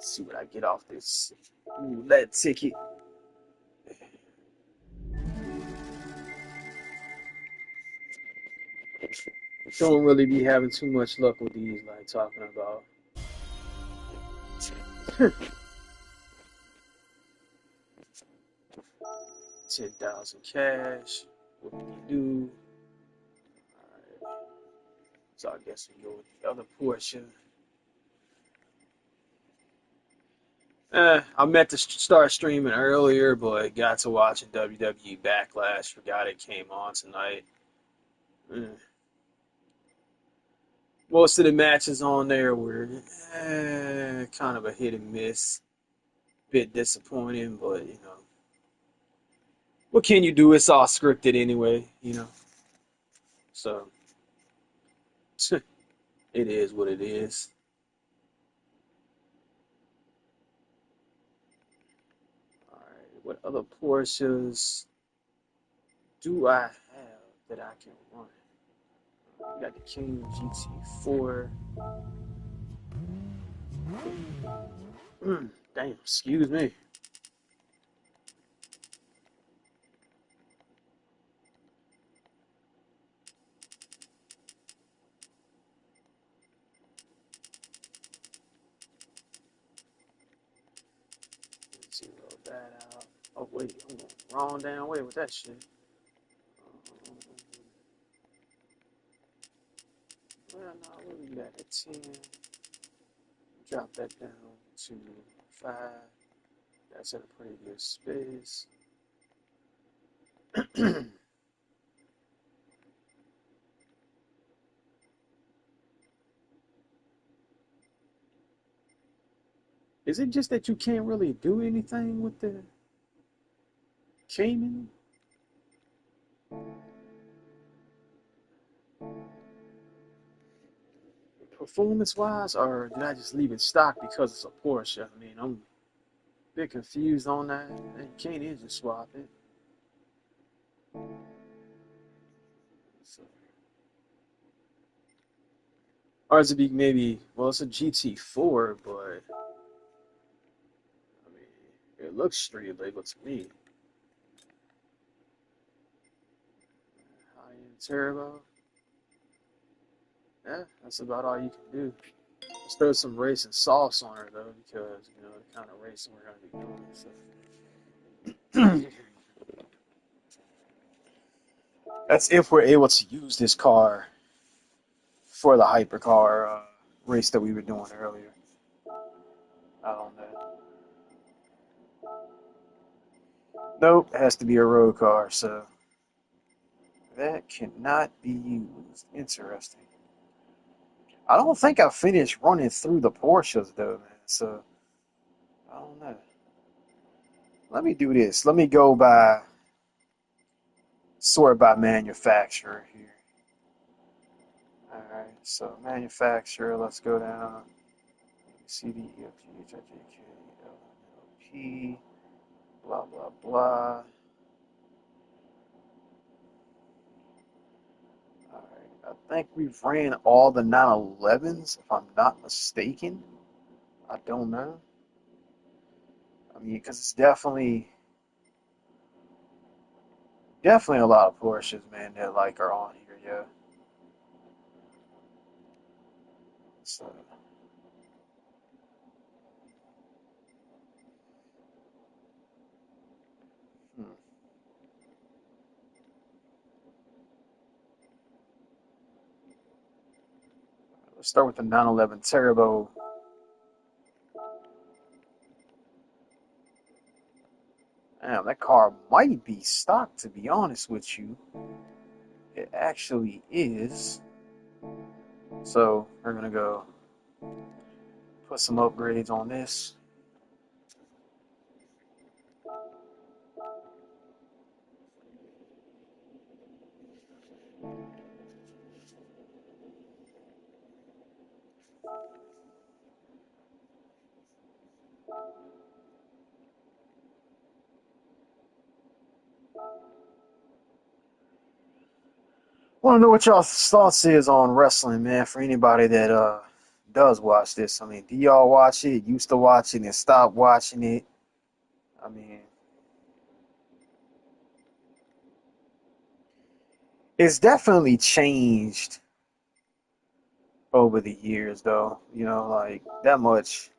See what I get off this roulette ticket. Don't really be having too much luck with these, like talking about 10,000 cash. What do you do? Alright, so I guess we go with the other portion. I meant to start streaming earlier, but got to watching WWE Backlash. Forgot it came on tonight. Eh. Most of the matches on there were kind of a hit and miss. Bit disappointing, but what can you do? It's all scripted anyway, So it is what it is. All right, what other Porsches do I have that I can run? We got the King GT4. Damn, excuse me. Zero that out. Oh wait, hold on. Wrong damn way with that shit. Um, well, no, what we got at 10. Drop that down to 5. That's in a pretty good space. Is it just that you can't really do anything with the Cayman? Performance wise, or did I just leave it stock because it's a Porsche? I mean, I'm a bit confused on that. And you can't engine swap it. So, or is it be maybe, well, it's a GT4, but I mean, it looks street legal to me. High end turbo. Yeah, that's about all you can do. Let's throw some racing sauce on her though, because the kind of racing we're gonna be doing. So that's if we're able to use this car for the hypercar race that we were doing earlier. I don't know. Nope, it has to be a road car, so that cannot be used. Interesting. I don't think I finished running through the Porsches though, man. So I don't know. Let me do this. Let me go by sort by manufacturer here. All right. So manufacturer. Let's go down. C D E F G H I J K L M N O P. Blah blah blah. All right. I think we've ran all the 911s, if I'm not mistaken. I don't know. I mean, because it's definitely a lot of Porsches, man, that like are on here, yeah. So hmm. Let's start with the 911 Turbo. Damn, that car might be stock, to be honest with you. It actually is. So we're gonna go put some upgrades on this. Want to know what y'all thoughts is on wrestling, man? For anybody that does watch this, I mean, do y'all watch it? Used to watch it and stopped watching it? I mean, it's definitely changed over the years, though. You know, like that much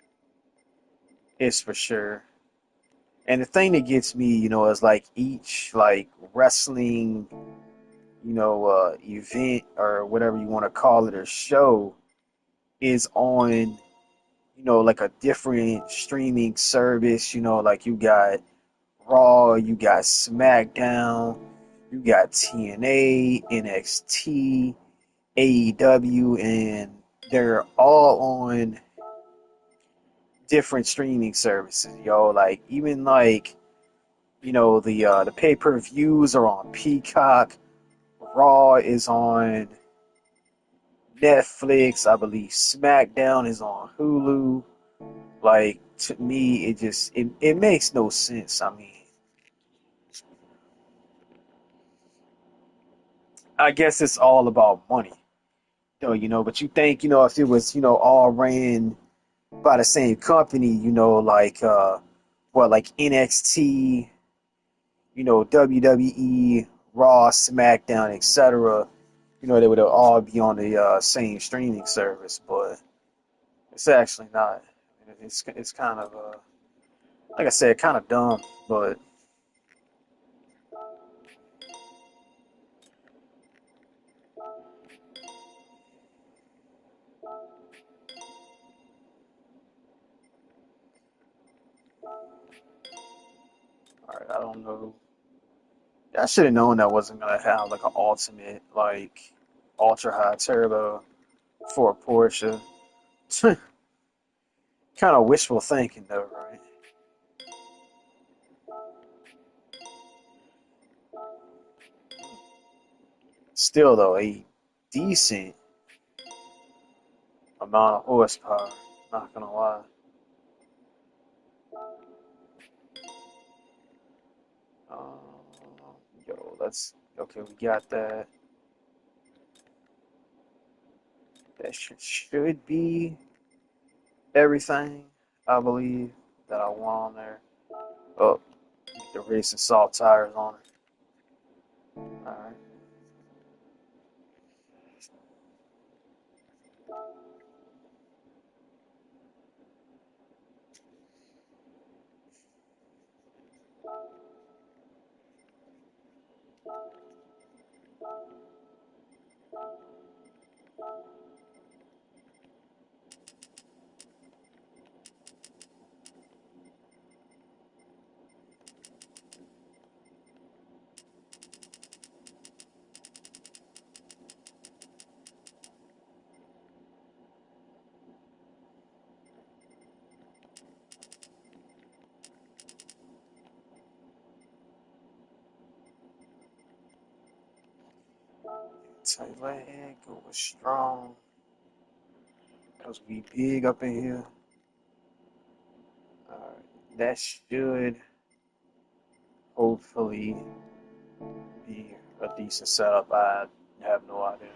is for sure. And the thing that gets me, you know, is like each like wrestling, event or whatever you want to call it or show is on, like a different streaming service. You know, like you got Raw, you got SmackDown, you got TNA, NXT, AEW, and they're all on different streaming services, yo. Like even like the pay per views are on Peacock. Raw is on Netflix. I believe SmackDown is on Hulu. Like to me, it makes no sense. I mean, I guess it's all about money, though. But you think if it was all ran by the same company, like like NXT, WWE, Raw, SmackDown, etc. They would all be on the same streaming service, but it's actually not. It's kind of like I said, kind of dumb. But all right, I don't know. I should have known that wasn't gonna have like an ultimate, like ultra high turbo for a Porsche. Kind of wishful thinking, though, right? Still, though, a decent amount of horsepower. Not gonna lie. Um, let's okay. We got that. That should be everything. I believe that I want on there. Oh, the racing soft tires on it. All right. Tight leg, go with strong. Cause we big up in here. All right. That should hopefully be a decent setup. I have no idea.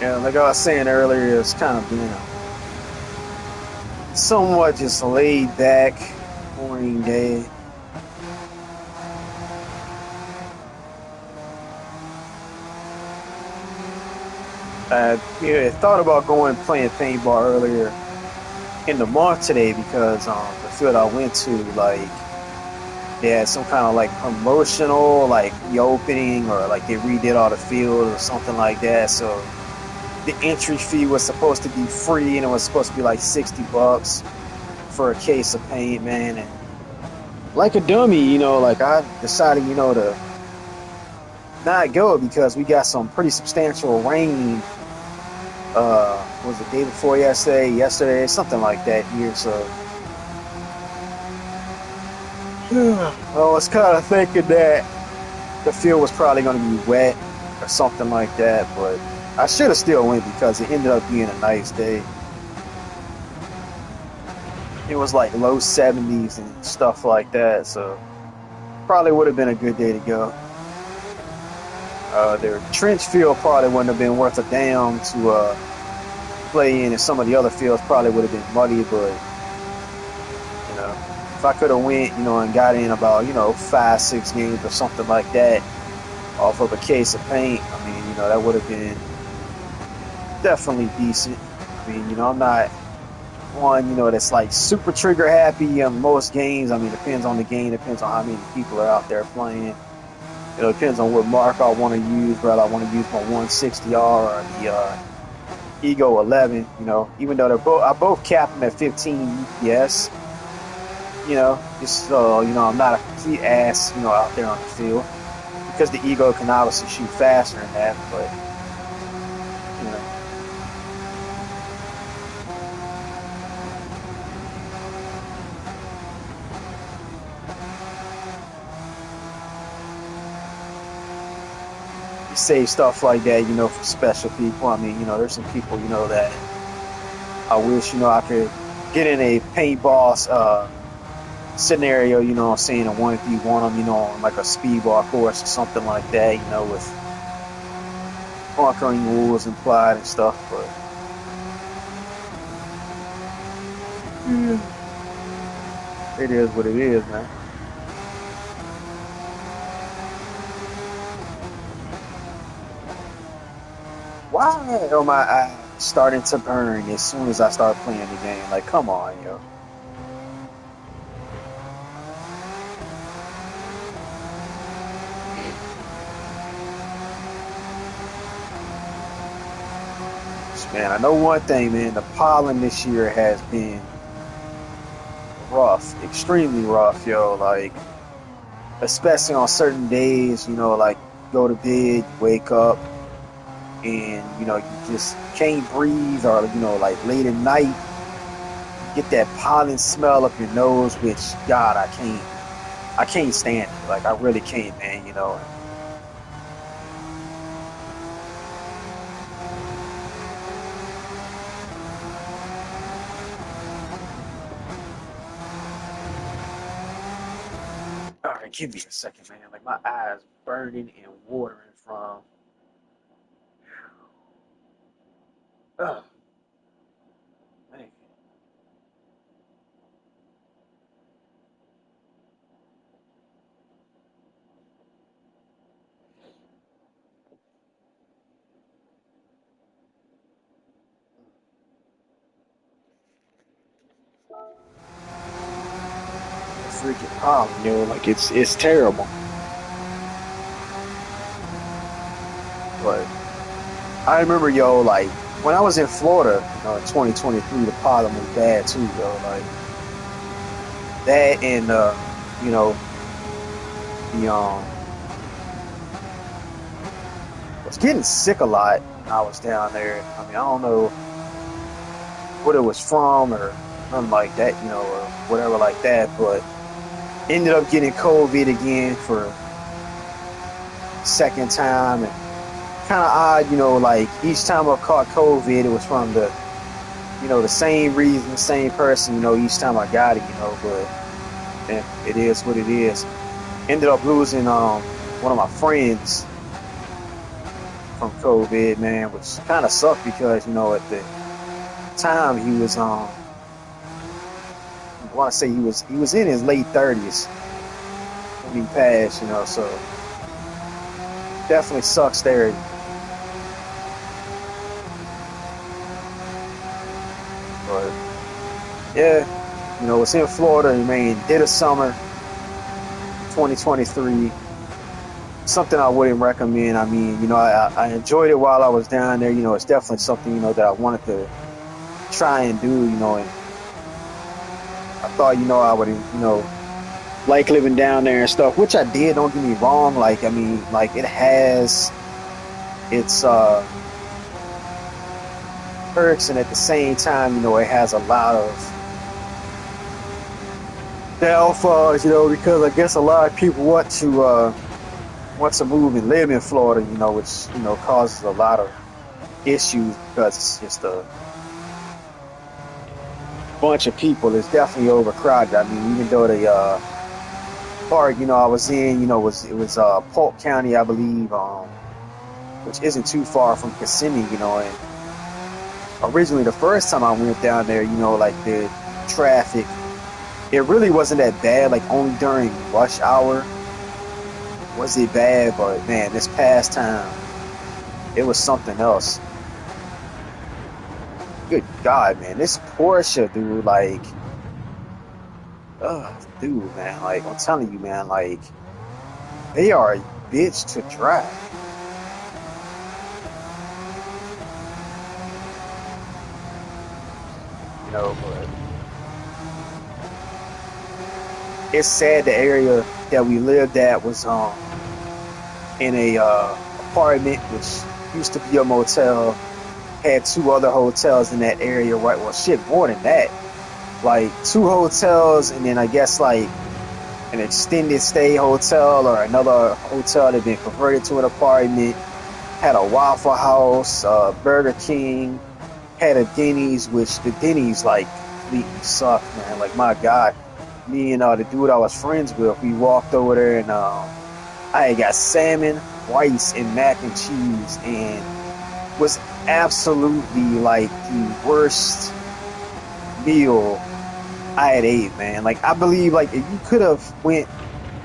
Yeah, like I was saying earlier, it's kind of been a somewhat just laid back, boring day. Yeah, thought about going and playing paintball earlier in the month today because the field I went to, like, they had some kind of like promotional like reopening, or like they redid all the field or something like that. So the entry fee was supposed to be free, and it was supposed to be like $60 for a case of paint, man. And like a dummy, like I decided, to not go because we got some pretty substantial rain. Was the day before yesterday, something like that here. So I was kind of thinking that the field was probably going to be wet or something like that, but I should have still went because it ended up being a nice day. It was like low 70s and stuff like that, so probably would have been a good day to go. Their trench field probably wouldn't have been worth a damn to play in, and some of the other fields probably would have been muddy, but if I could have went, and got in about, 5, 6 games or something like that off of a case of paint, I mean, that would have been definitely decent. I mean, I'm not one, that's like super trigger happy on most games. I mean, depends on the game, depends on how many people are out there playing. Depends on what mark I want to use, whether I want to use my 160R or the Ego 11. Even though I both cap them at 15 UPS. Just so I'm not a complete ass, out there on the field, because the Ego can obviously shoot faster than that, but you know. You say stuff like that, for special people. I mean, there's some people, that I wish, I could get in a paintball scenario, what I'm saying, a 1v1 them, on like a speedball course or something like that, with conquering rules implied and stuff. But it is what it is, man. Why are my eyes starting to burn as soon as I start playing the game? Like, come on, yo. Man, I know one thing, man. The pollen this year has been rough, extremely rough, yo. Like, especially on certain days, like go to bed, wake up, and you just can't breathe, or like late at night, get that pollen smell up your nose, which God, I can't stand it. Like, I really can't, man. All right, give me a second, man. Like, my eyes burning and watering from. Ugh, man. Freaking pollen, like it's terrible. But I remember, like when I was in Florida, in 2023, the pollen was bad too, like that, and you know, the was getting sick a lot when I was down there. I mean, I don't know what it was from or nothing like that, or whatever like that, but ended up getting COVID again for second time, and kind of odd, like each time I caught COVID, it was from the same reason, same person, each time I got it, but it is what it is. Ended up losing one of my friends from COVID, man, which kind of sucked because, at the time he was, I want to say he was in his late 30s when he passed, so definitely sucks there. But yeah, it's in Florida. I mean, did a summer 2023. Something I wouldn't recommend. I mean, I enjoyed it while I was down there. It's definitely something, that I wanted to try and do, and I thought, I would, like living down there and stuff, which I did, don't get me wrong. Like, I mean, like it has its perks, and at the same time, it has a lot of downfalls, because I guess a lot of people want to move and live in Florida, which, causes a lot of issues because it's just a bunch of people. It's definitely overcrowded. I mean, even though the park, I was in, was Polk County, I believe, which isn't too far from Kissimmee, and originally the first time I went down there, like the traffic, it really wasn't that bad. Like only during rush hour was it bad, but man, this past time it was something else. Good God, man, this Porsche, dude, like, dude, man, like I'm telling you, man, like they are a bitch to drive. But it's sad the area that we lived at was in a apartment which used to be a motel, had two other hotels in that area, right? Well, shit, more than that. Like two hotels, and then I guess like an extended stay hotel or another hotel that had been converted to an apartment. Had a Waffle House, Burger King, had a Denny's, which the Denny's like completely sucked, man. Like my God, me and the dude I was friends with, we walked over there and I had got salmon, rice, and mac and cheese, and was absolutely like the worst meal I had ate, man. Like I believe like if you could have went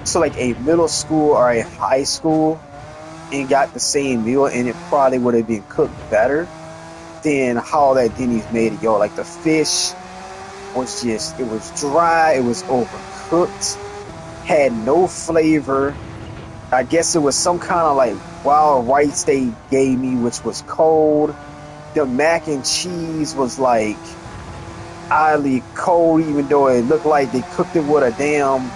to like a middle school or a high school and got the same meal and it probably would have been cooked better than how that Denny's made it, yo. Like the fish was just, it was dry, it was overcooked, had no flavor. I guess it was some kind of like wild rice they gave me, which was cold. The mac and cheese was like oddly cold, even though it looked like they cooked it with a damn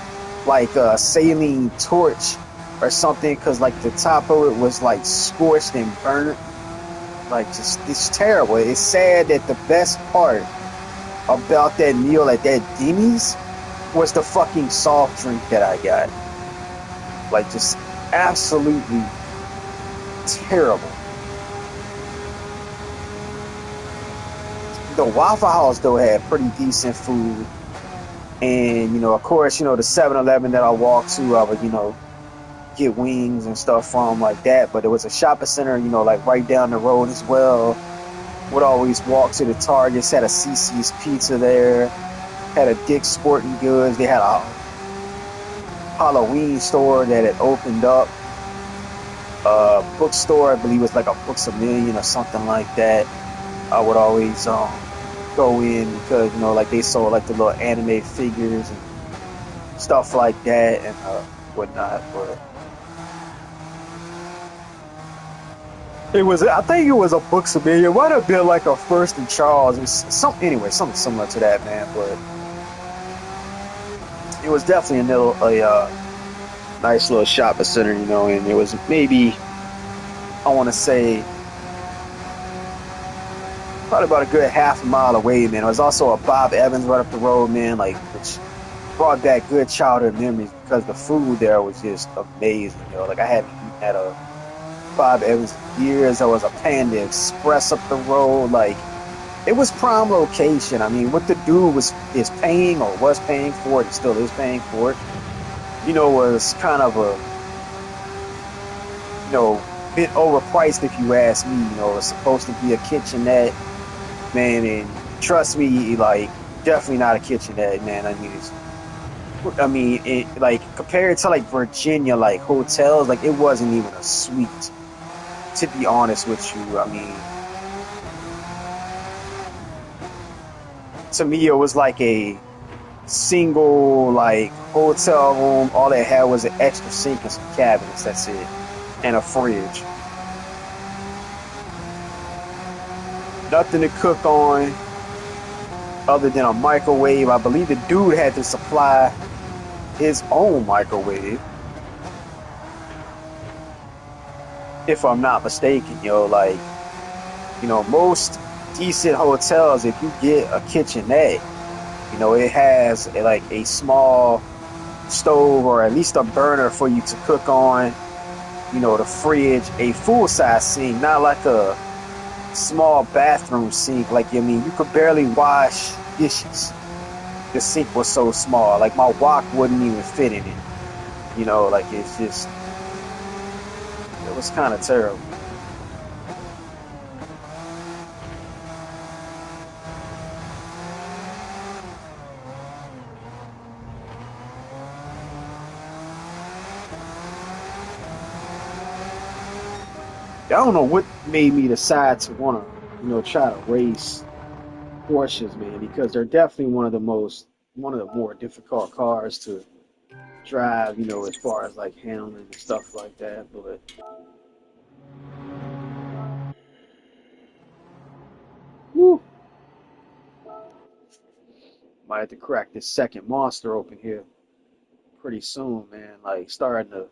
like a saline torch or something, because like the top of it was like scorched and burnt. Like just it's terrible. It's sad that the best part about that meal at that Denny's was the fucking soft drink that I got. Like just absolutely terrible. The Waffle House though had pretty decent food, and of course, the 7-Eleven that I walked to, I would get wings and stuff from like that. But there was a shopping center, like right down the road as well. Would always walk to the Targets. Had a CC's Pizza there. Had a Dick's Sporting Goods. They had a Halloween store that had opened up. Bookstore, I believe it was like a Books A Million or something like that. I would always go in because like they sold like the little anime figures and stuff like that and whatnot. But I think it was a Books A Million. It might have been like a First and Charles. It was something similar to that, man. But it was definitely a nice little shopping center, and it was maybe, I want to say, probably about a good half a mile away, man. It was also a Bob Evans right up the road, man, like, which brought back good childhood memories because the food there was just amazing, Like, I hadn't eaten at a Bob Evans in years. There was a Panda Express up the road. Like, it was prime location. I mean, what the dude was paying for it, and still is paying for it, was kind of a, bit overpriced if you ask me. You know, it's supposed to be a kitchenette, man, and trust me, like definitely not a kitchenette, man. Like compared to like Virginia, like hotels, like it wasn't even a suite. To be honest with you, I mean, to me, it was like a single like hotel room. All they had was an extra sink and some cabinets. That's it, and a fridge. Nothing to cook on other than a microwave. I believe the dude had to supply his own microwave, if I'm not mistaken. Like most decent hotels, if you get a kitchenette, it has like a small stove or at least a burner for you to cook on. The fridge, a full size sink, not like a small bathroom sink. Like, you could barely wash dishes. The sink was so small. Like, my wok wouldn't even fit in it. Like, it was kind of terrible. I don't know what made me decide to want to, try to race Porsches, man, because they're definitely one of the more difficult cars to drive, as far as like handling and stuff like that. But whew, might have to crack this second monster open here pretty soon, man. Like starting to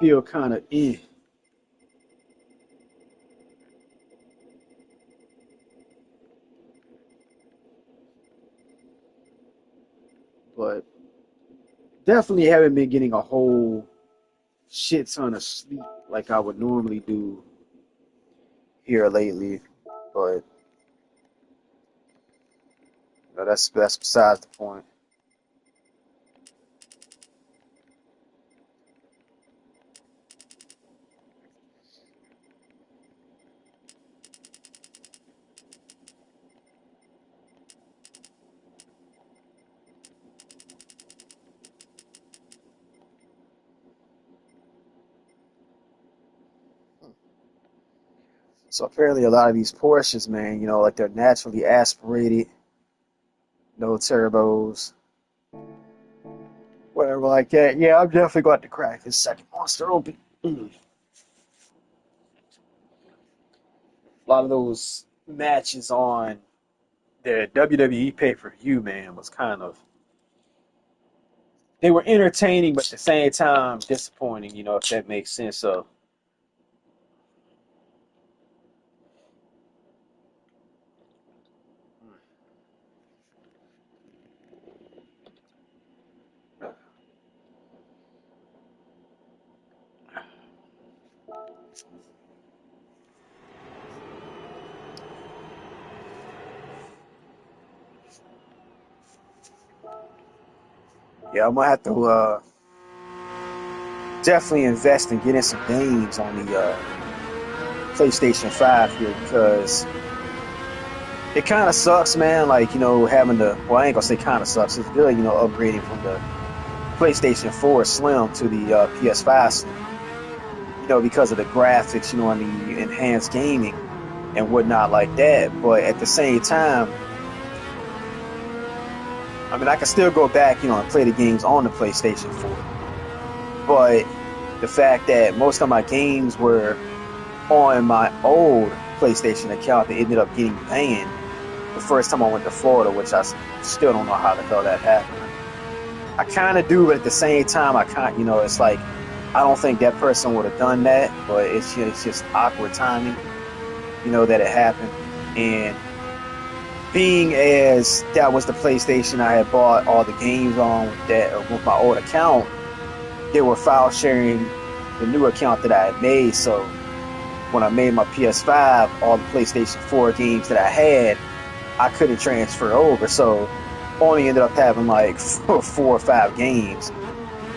feel kind of but definitely haven't been getting a whole shit ton of sleep like I would normally do here lately. But that's besides the point. So apparently a lot of these Porsches, man, like they're naturally aspirated, no turbos, whatever like that. Yeah, I'm definitely going to crack this second monster open. A lot of those matches on the WWE pay-per-view, man, was kind of they were entertaining, but at the same time disappointing. If that makes sense. So yeah, I'm gonna have to definitely invest in getting some games on the PlayStation 5 here because it kind of sucks, man. Like having to well, I ain't gonna say kind of sucks. It's good, upgrading from the PlayStation 4 Slim to the PS5 Slim. Because of the graphics, and the enhanced gaming and whatnot like that. But at the same time, I mean, I can still go back, and play the games on the PlayStation 4. But the fact that most of my games were on my old PlayStation account that ended up getting banned the first time I went to Florida, which I still don't know how the hell that happened. I kind of do, but at the same time, I can't, it's like, I don't think that person would have done that, but it's just awkward timing, that it happened. And being as that was the PlayStation I had bought all the games on with my old account, they were file sharing the new account that I had made. So when I made my PS5, all the PlayStation 4 games that I had, I couldn't transfer over. So only ended up having like four or five games.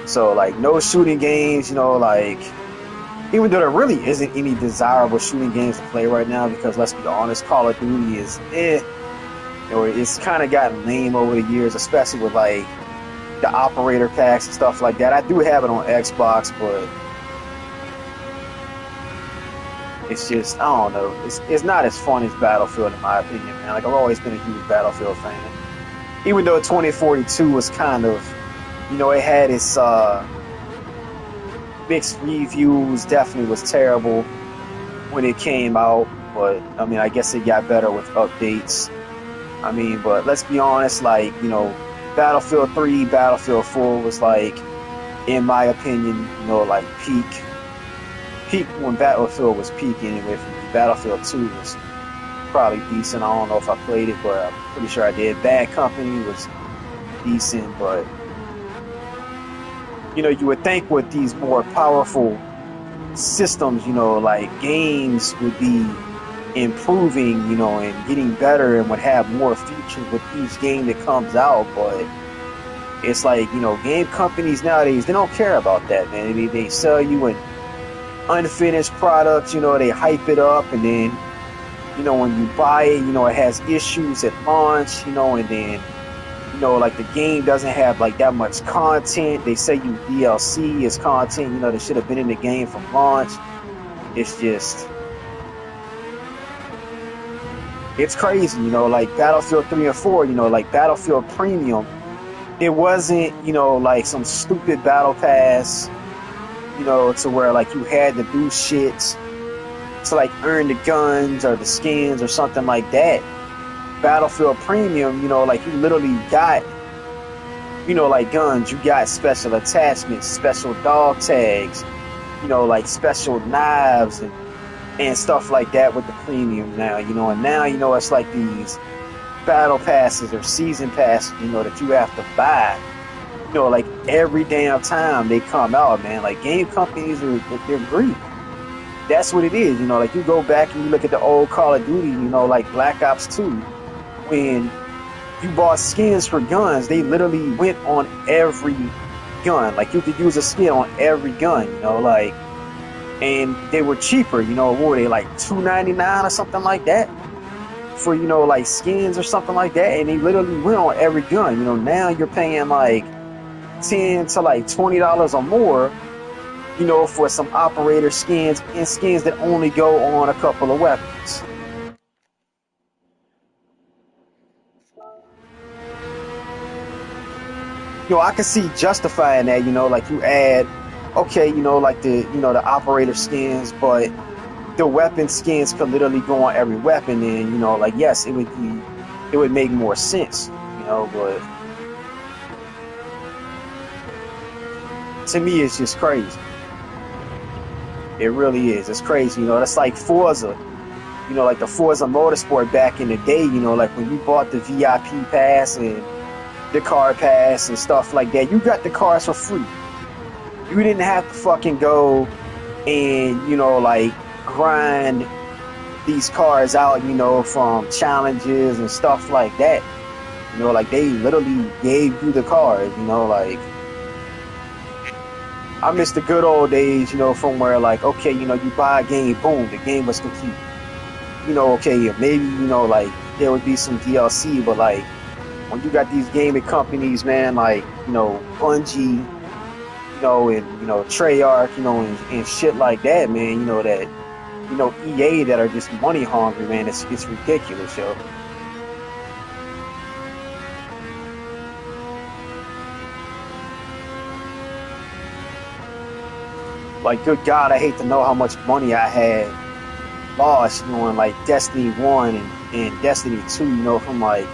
So like no shooting games, like even though there really isn't any desirable shooting games to play right now, because let's be honest, Call of Duty is it's kind of gotten lame over the years, especially with like the operator packs and stuff like that. I do have it on Xbox, but it's just I don't know. It's not as fun as Battlefield in my opinion, man. Like I've always been a huge Battlefield fan, even though 2042 was kind of, it had its mixed reviews. Definitely was terrible when it came out, but I mean, I guess it got better with updates. I mean, but let's be honest, like, Battlefield 3, Battlefield 4 was like, in my opinion, like peak when Battlefield was peak anyway for me. Battlefield 2 was probably decent. I don't know if I played it, but I'm pretty sure I did. Bad Company was decent, but you would think with these more powerful systems, like games would be improving, and getting better and would have more features with each game that comes out, but it's like, game companies nowadays, they don't care about that, man. They sell you an unfinished product, they hype it up, and then, when you buy it, it has issues at launch, and then, like the game doesn't have like that much content. They say you DLC is content, that should have been in the game from launch. It's just, it's crazy, like Battlefield 3 and 4, like Battlefield Premium, it wasn't, like some stupid battle pass, to where like you had to do shit to like earn the guns or the skins or something like that. Battlefield Premium, like you literally got, like guns, you got special attachments, special dog tags, like special knives and stuff like that with the premium now, and now, it's like these battle passes or season passes, that you have to buy, like every damn time they come out, man. Like game companies they're greedy. That's what it is, like you go back and you look at the old Call of Duty, like Black Ops 2, when you bought skins for guns, they literally went on every gun. Like you could use a skin on every gun, like, and they were cheaper, what were they, like $2.99 or something like that for, like skins or something like that, and they literally went on every gun. Now you're paying like $10 to like $20 or more, for some operator skins and skins that only go on a couple of weapons. I can see justifying that, like you add, okay, like the operator skins, but the weapon skins could literally go on every weapon, and, like, yes, it would make more sense, but to me, it's just crazy. It really is. It's crazy, that's like Forza, like the Forza Motorsport back in the day, like when you bought the VIP pass and the car pass and stuff like that, you got the cars for free. You didn't have to fucking go and, like grind these cars out, from challenges and stuff like that. Like they literally gave you the cars, like I miss the good old days, from where like, okay, you buy a game, boom, the game was complete. Okay, maybe, like there would be some DLC, but like when you got these gaming companies, man, like, Bungie, and, Treyarch, and shit like that, man, that, EA that are just money hungry, man, it's ridiculous, yo. Like, good God, I hate to know how much money I had lost, in like Destiny 1 and Destiny 2, from like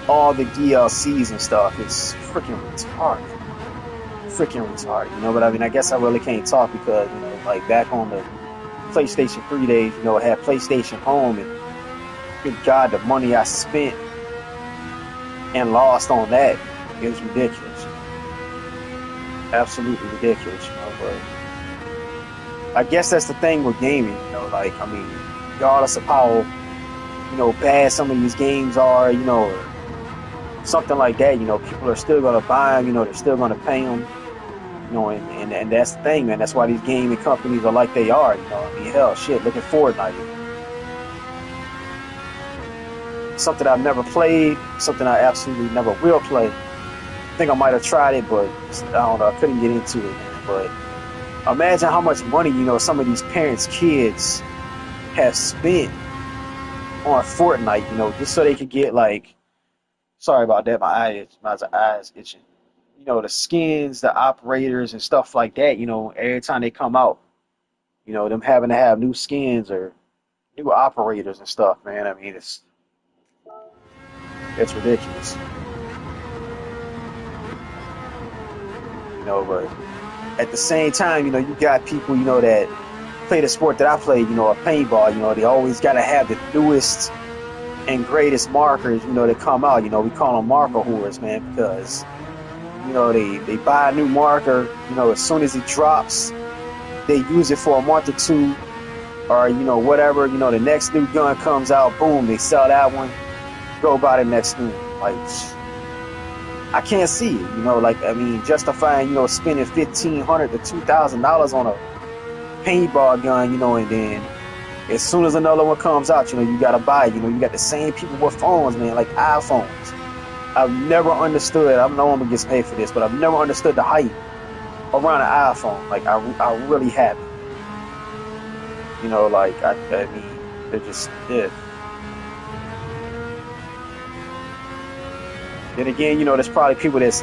all the DLCs and stuff. It's freaking retarded. But I mean, I guess I really can't talk because, like back on the PlayStation 3 days, I had PlayStation Home, and good God, the money I spent and lost on that is ridiculous. Absolutely ridiculous, but I guess that's the thing with gaming, like, I mean, regardless of how, bad some of these games are, or something like that, people are still going to buy them, they're still going to pay them. And that's the thing, man. That's why these gaming companies are like they are. I mean, hell, shit. Look at Fortnite. Something I've never played. Something I absolutely never will play. I think I might have tried it, but I don't know. I couldn't get into it, man. But imagine how much money some of these parents' kids have spent on Fortnite. Just so they could get like. Sorry about that. My eyes itching. The skins, the operators, and stuff like that. Every time they come out, them having to have new skins or new operators and stuff, man. I mean, it's ridiculous. But at the same time, you got people, that play the sport that I play, a paintball. They always got to have the newest and greatest markers, that come out. We call them marker whores, man, because they buy a new marker. As soon as it drops, they use it for a month or two, or whatever. The next new gun comes out, boom, they sell that one, go buy the next new one. Like, I can't see it. I mean, justifying spending $1,500 to $2,000 on a paintball gun, and then as soon as another one comes out, you gotta buy it. You got the same people with phones, man, like iPhones. I've never understood. I know I'm gonna get paid for this, but I've never understood the hype around an iPhone. Like I really haven't. I mean, they're just yeah. Then again, there's probably people that's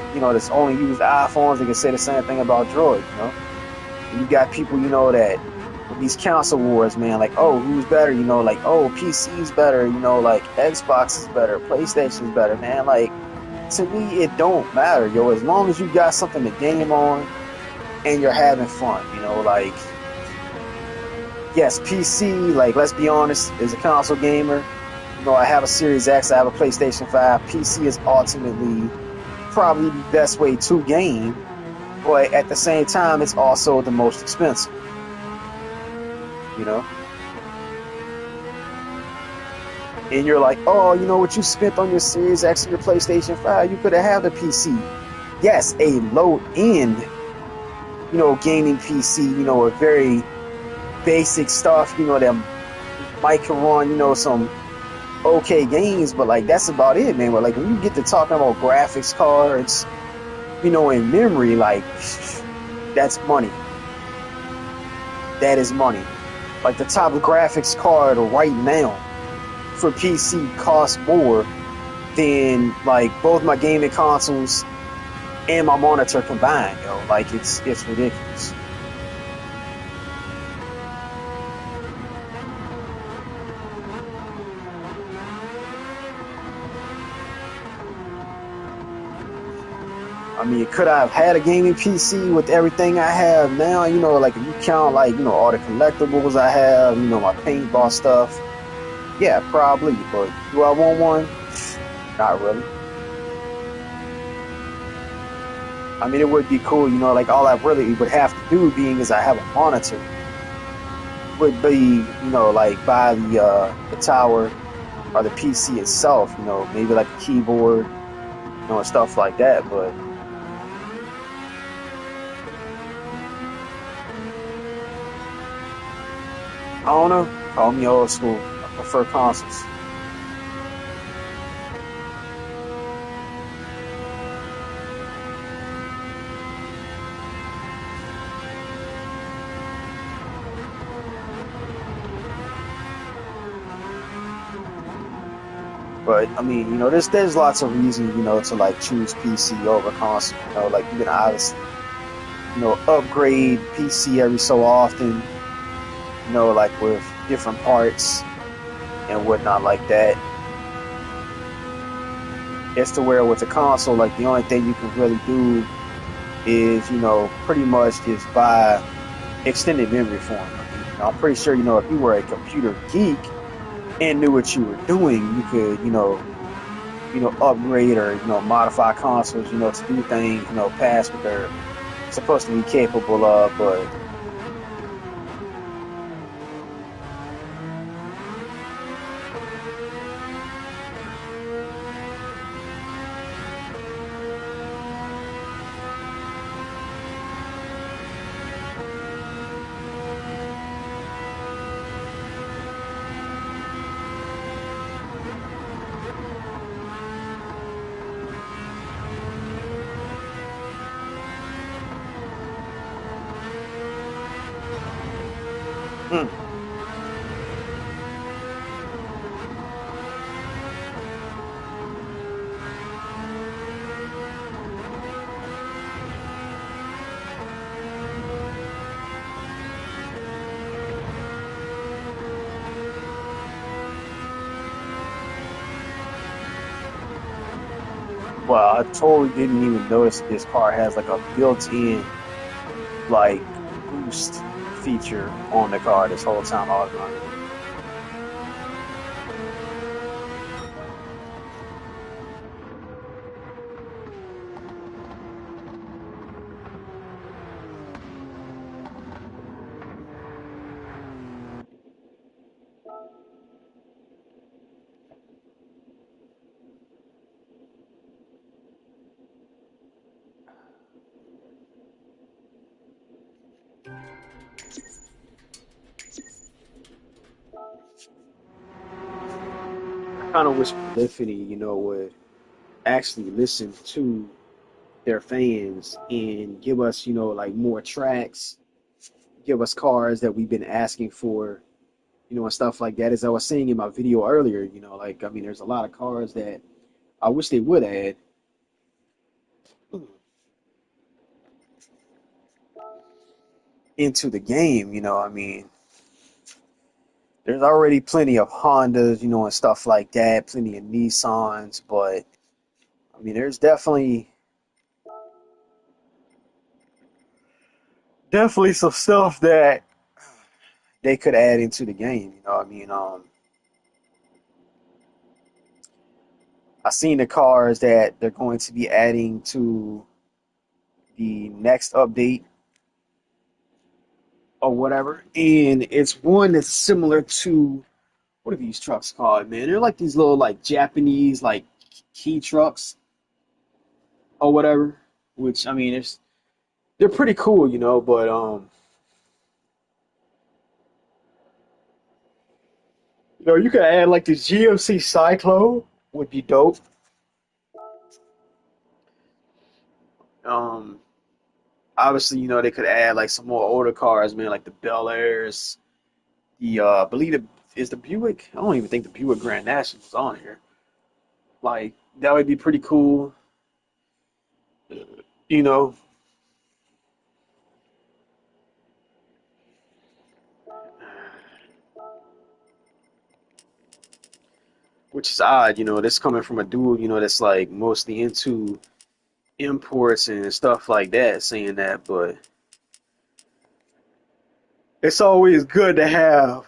only use iPhones. They can say the same thing about Droid. And you got people, that with these console wars, man. Like, oh, who's better? Like, oh, PC's better. Like Xbox is better, PlayStation's better, man. Like, to me, it don't matter, yo. As long as you got something to game on and you're having fun, like, yes, PC, like, let's be honest, as a console gamer, I have a Series X, I have a PlayStation 5. PC is ultimately probably the best way to game, but at the same time, it's also the most expensive, you know? And you're like, oh, what you spent on your Series X and your PlayStation 5, you could have had the PC. Yes, a low-end, gaming PC, a very basic stuff, that might can run, some okay games, but like that's about it, man. But like when you get to talking about graphics cards, and memory, like that's money. That is money. Like the top graphics card right now for PC costs more than like both my gaming consoles and my monitor combined, yo. Like it's ridiculous. I mean, could I have had a gaming PC with everything I have now? Like if you count like, all the collectibles I have, my paintball stuff. Yeah, probably. But do I want one? Not really. I mean, it would be cool, like all I really would have to do being is I have a monitor would be, like buy the tower or the PC itself, maybe like a keyboard, and stuff like that. But I don't know. Call me old school. I prefer consoles. But I mean, there's lots of reasons, to like choose PC over console. Like you can obviously, upgrade PC every so often, like with different parts and whatnot like that. It's to where with the console, like the only thing you can really do is, pretty much just buy extended memory for them. I'm pretty sure, if you were a computer geek and knew what you were doing, you could, upgrade or, modify consoles, to do things, past what they're supposed to be capable of. But Mm. Well, I totally didn't even notice that this car has like a built-in like boost feature on the car this whole time I was running it. I kind of wish Polyphony, would actually listen to their fans and give us, like more tracks, give us cars that we've been asking for, and stuff like that. As I was saying in my video earlier, like I mean, there's a lot of cars that I wish they would add into the game. I mean, there's already plenty of Hondas, and stuff like that, plenty of Nissans, but I mean, there's definitely some stuff that they could add into the game. I mean, I seen the cars that they're going to be adding to the next update or whatever, and it's one that's similar to what are these trucks called, man? They're like these little like Japanese like key trucks or whatever. Which I mean, they're pretty cool, but you could add like the GMC Cyclone would be dope. Um, Obviously, they could add like some more older cars, man, like the Bel Airs. I believe it is the Buick. I don't even think the Buick Grand National is on here. Like that would be pretty cool, you know. Which is odd, This coming from a dude, that's like mostly into imports and stuff like that, saying that. But it's always good to have.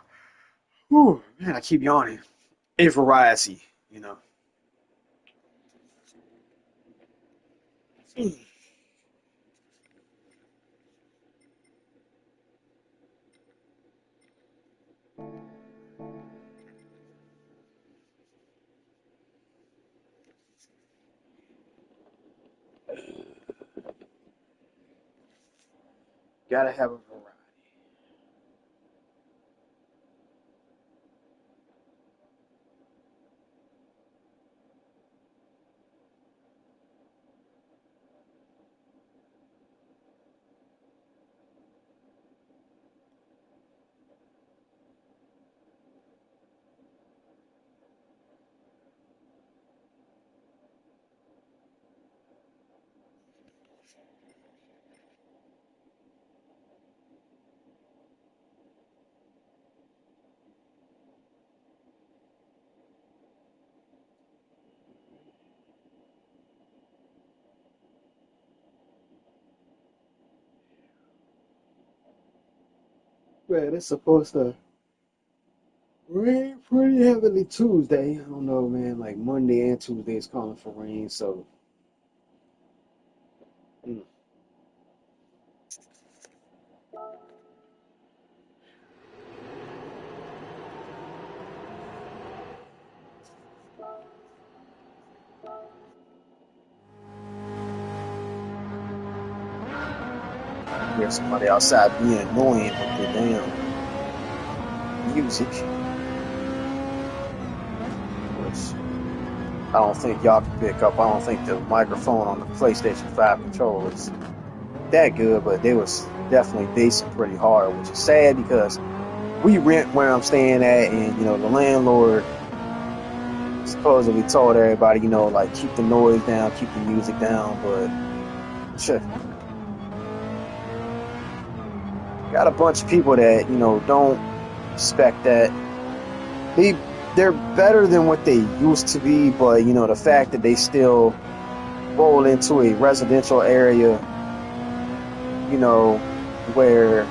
Whew, man, I keep yawning. A variety, you know. Gotta have a variety. Man, it's supposed to rain pretty heavily Tuesday. I don't know, man. Like Monday and Tuesday is calling for rain, so mm, hear somebody outside being annoying with the damn music, which I don't think y'all can pick up. I don't think the microphone on the PlayStation 5 controller is that good, but they was definitely basing pretty hard, which is sad because we rent where I'm staying at, and you know the landlord supposedly told everybody, you know, like keep the noise down, keep the music down, but shit, got a bunch of people that you know don't respect that. They're better than what they used to be, but you know the fact that they still roll into a residential area, you know, where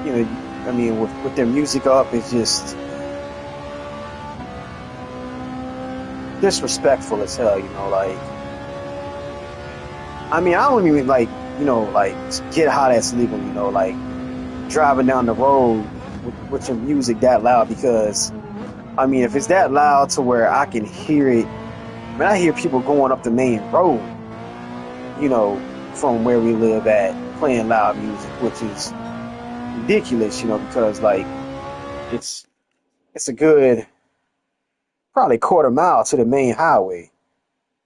you know, I mean, with their music up, it's just disrespectful as hell, you know, like, I mean, I don't even like, you know, like, get how that's legal, you know, like, driving down the road with your music that loud, because, I mean, if it's that loud to where I can hear it, I mean, I hear people going up the main road, you know, from where we live at, playing loud music, which is ridiculous, you know, because, like, it's a good, probably quarter mile to the main highway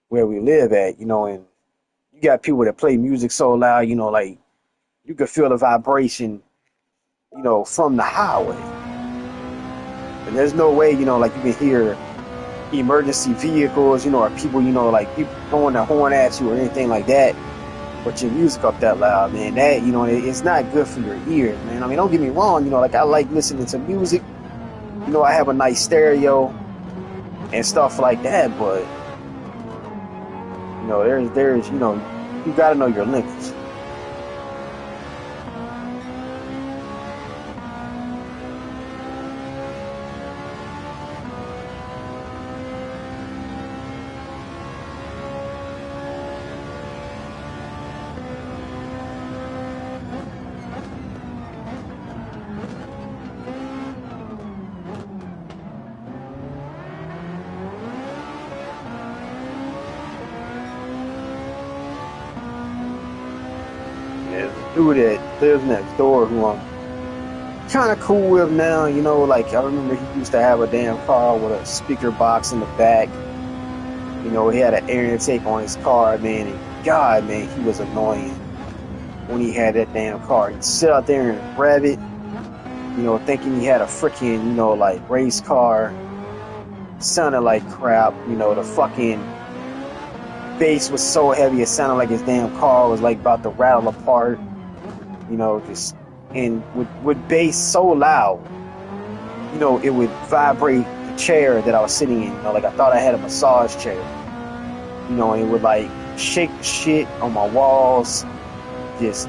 where we live at, you know, and you got people that play music so loud, you know, like you could feel the vibration, you know, from the highway. And there's no way, you know, like you can hear emergency vehicles, you know, or people, you know, like people throwing their horn at you or anything like that, but your music up that loud, man, that, you know, it's not good for your ears, man. I mean, don't get me wrong, you know, like I like listening to music, you know, I have a nice stereo and stuff like that, but, you know, there's, you know, you gotta know your limits. There's a dude that lives next door who I'm kind of cool with now, you know, like I remember he used to have a damn car with a speaker box in the back. You know, he had an air intake on his car, man, and God, man, he was annoying when he had that damn car. He'd sit out there and rev it, you know, thinking he had a freaking, you know, like race car. Sounded like crap, you know, the fucking bass was so heavy it sounded like his damn car was like about to rattle apart, you know, just, and with bass so loud, you know, it would vibrate the chair that I was sitting in, you know, like I thought I had a massage chair, you know, and it would like shake shit on my walls, just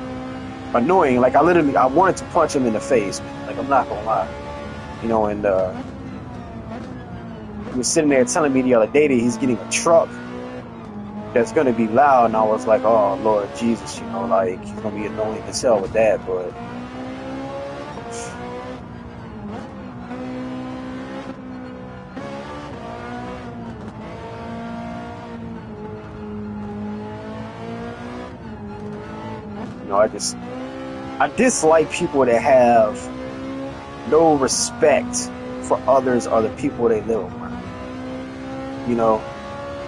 annoying. Like I wanted to punch him in the face, like I'm not gonna lie, you know, and he was sitting there telling me the other day that he's getting a truck that's gonna be loud, and I was like, oh Lord Jesus, you know, like he's gonna be annoying as hell with that, but you know, I dislike people that have no respect for others or the people they live around. You know,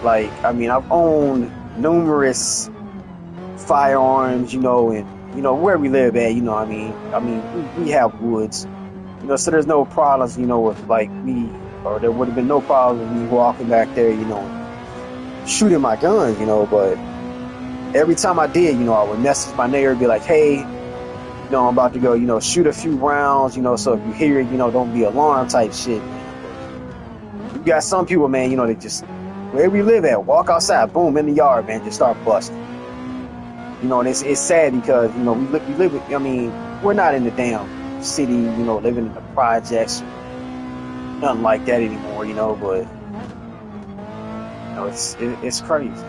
like I mean, I've owned numerous firearms, you know, and you know where we live at, you know, I mean, we have woods, you know, so there's no problems, you know, with like me, or there would have been no problem with me walking back there, you know, shooting my guns, you know, but every time I did, you know, I would message my neighbor, be like, hey, you know, I'm about to go, you know, shoot a few rounds, you know, so if you hear it, you know, don't be alarmed type shit, man. You got some people, man, you know, they just, where we live at, walk outside, boom, in the yard, man, just start busting. You know, and it's sad because, you know, we live with, I mean, we're not in the damn city, you know, living in the projects, nothing like that anymore, you know, but, you know, it's crazy.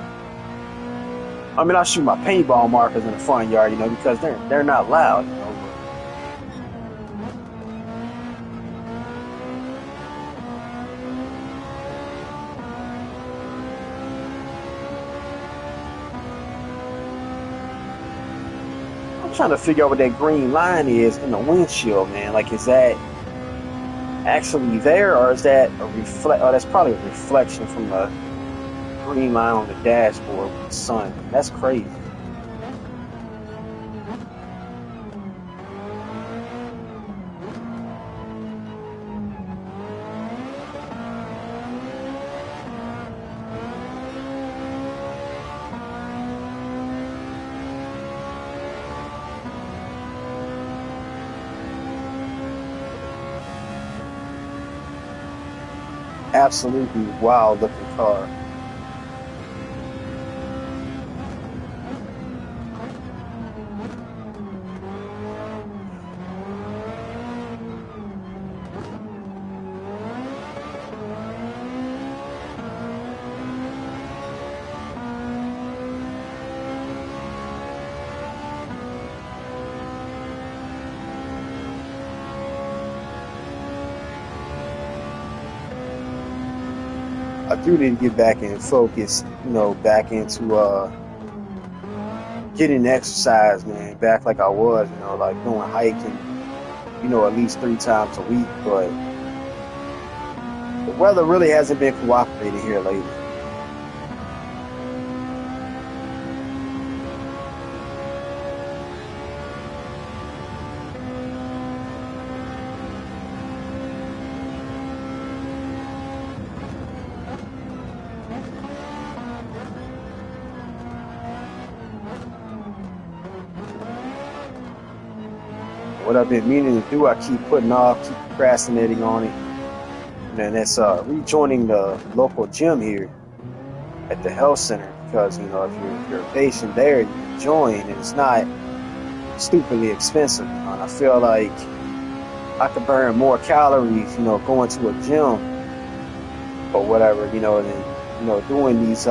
I mean, I shoot my paintball markers in the front yard, you know, because they're not loud, you know. I'm trying to figure out what that green line is in the windshield, man. Like, is that actually there, or is that a reflect? Oh, that's probably a reflection from the green line on the dashboard with the sun. That's crazy. absolutely wild looking car. I do need to get back in focus, back into getting exercise, man, back like I was, like doing hiking, at least 3 times a week. But the weather really hasn't been cooperating here lately. What I've been meaning to do, I keep putting off, keep procrastinating on it. And that's rejoining the local gym here at the health center because if you're a patient there, you can join, and it's not stupidly expensive. And I feel like I could burn more calories, going to a gym or whatever, than doing these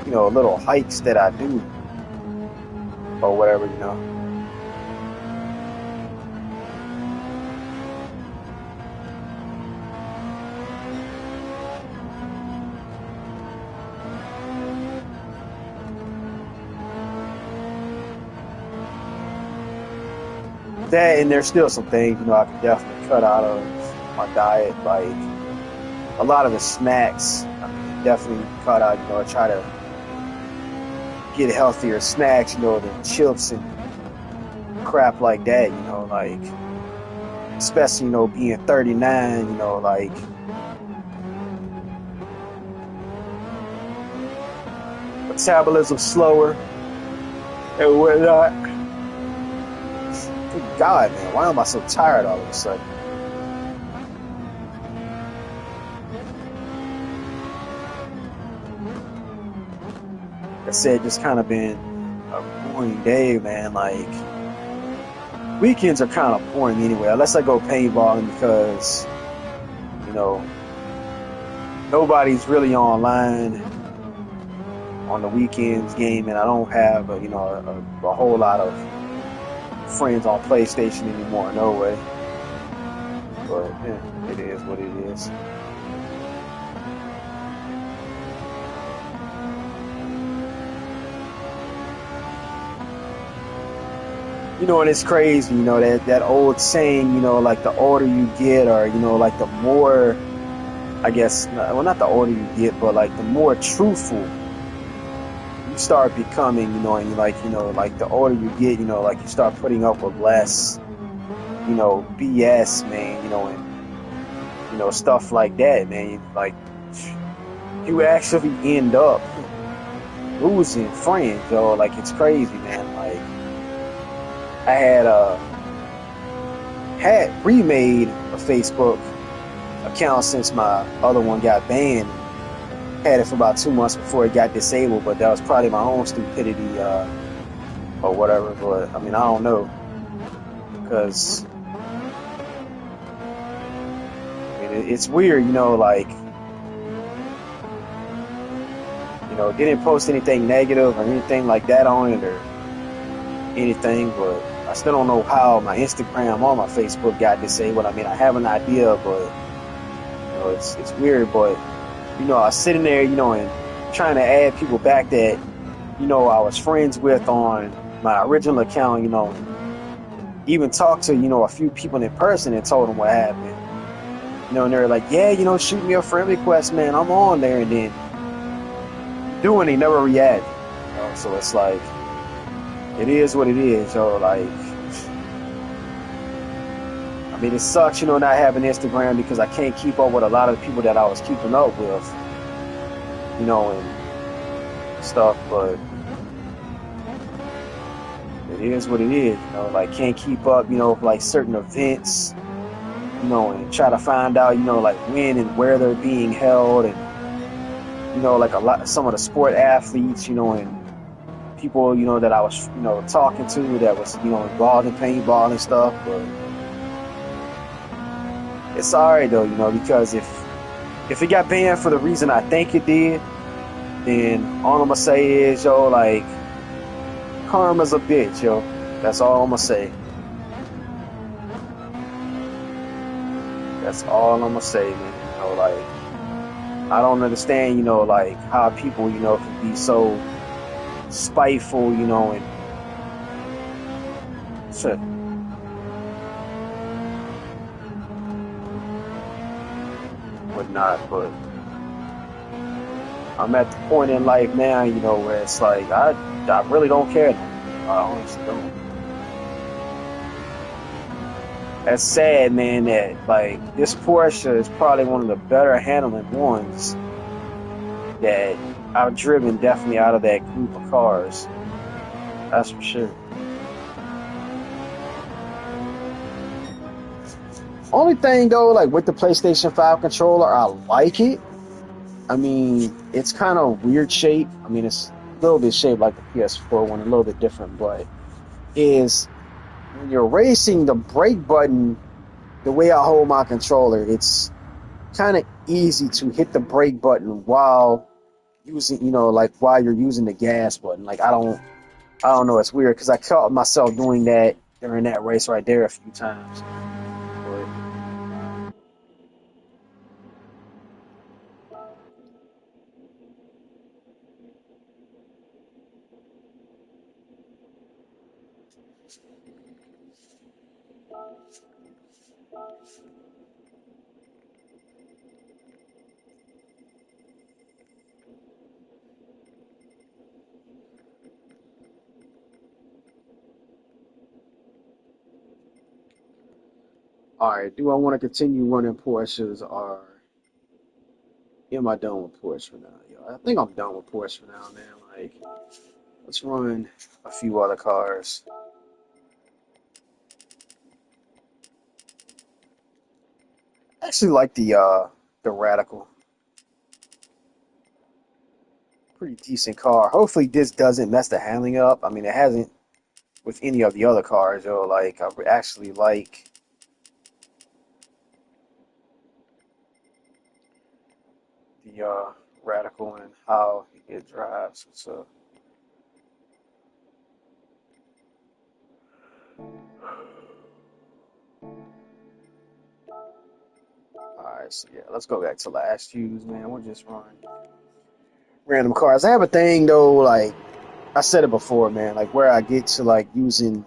little hikes that I do or whatever. That, and there's still some things I could definitely cut out of my diet, like a lot of the snacks. I mean, definitely cut out. Try to get healthier snacks, than chips and crap like that. Like especially being 39. Like metabolism slower and whatnot. Good God, man, why am I so tired all of a sudden? Like I said, just kind of been a boring day, man. Like weekends are kind of boring anyway, unless I go paintballing because you know nobody's really online on the weekends game, and I don't have a whole lot of friends on PlayStation anymore. No way. But yeah, it is what it is. And it's crazy, that old saying, like the older you get, or, like the more, I guess, well, not the older you get, but like the more truthful you start becoming, and like the older you get, like you start putting up with less, BS, man, and, stuff like that, man. Like, you actually end up losing friends, yo. Like, it's crazy, man. Like, I had remade a Facebook account since my other one got banned. Had it for about 2 months before it got disabled, but that was probably my own stupidity or whatever. But I mean, I don't know, because I mean, it's weird, like didn't post anything negative or anything like that on it or anything, but I still don't know how my Instagram or my Facebook got disabled. I mean, I have an idea, but it's weird. But I was sitting there, and trying to add people back that I was friends with on my original account, even talked to a few people in person and told them what happened. And they're like, yeah, shoot me a friend request, man. I'm on there, and then doing they never react. So it's like, it is what it is, yo. Like, I mean, it sucks, not having Instagram because I can't keep up with a lot of the people that I was keeping up with, and stuff. But it is what it is, like can't keep up, like certain events, and try to find out, like when and where they're being held, and like some of the sport athletes, and people, that I was, talking to that was, involved in paintball and stuff. But it's all right though, because if it got banned for the reason I think it did, then all I'm gonna say is, yo, like, karma's a bitch, yo. That's all I'm gonna say. That's all I'm gonna say, man. Like, I don't understand, like how people, can be so spiteful, and shit, whatnot. But I'm at the point in life now, where it's like I really don't care. I honestly don't. That's sad, man. That like this Porsche is probably one of the better handling ones that I've driven, definitely out of that group of cars. That's for sure. Only thing though, like with the PlayStation 5 controller, I like it. I mean, it's kind of weird shape. I mean, it's a little bit shaped like the PS4 one, a little bit different, but is when you're racing the brake button, the way I hold my controller, it's kind of easy to hit the brake button while using, like while you're using the gas button. Like I don't know, it's weird because I caught myself doing that during that race right there a few times. But all right, do I want to continue running Porsches, or am I done with Porsche for now? Yo, I think I'm done with Porsche for now, man. Like, let's run a few other cars. I actually like the Radical. Pretty decent car. Hopefully this doesn't mess the handling up. I mean, it hasn't with any of the other cars, yo. Like, I actually like the Radical and how it drives. So, alright, so yeah, let's go back to last use, man. We'll just run random cars. I have a thing though, like I said it before, man, like where I get to like using,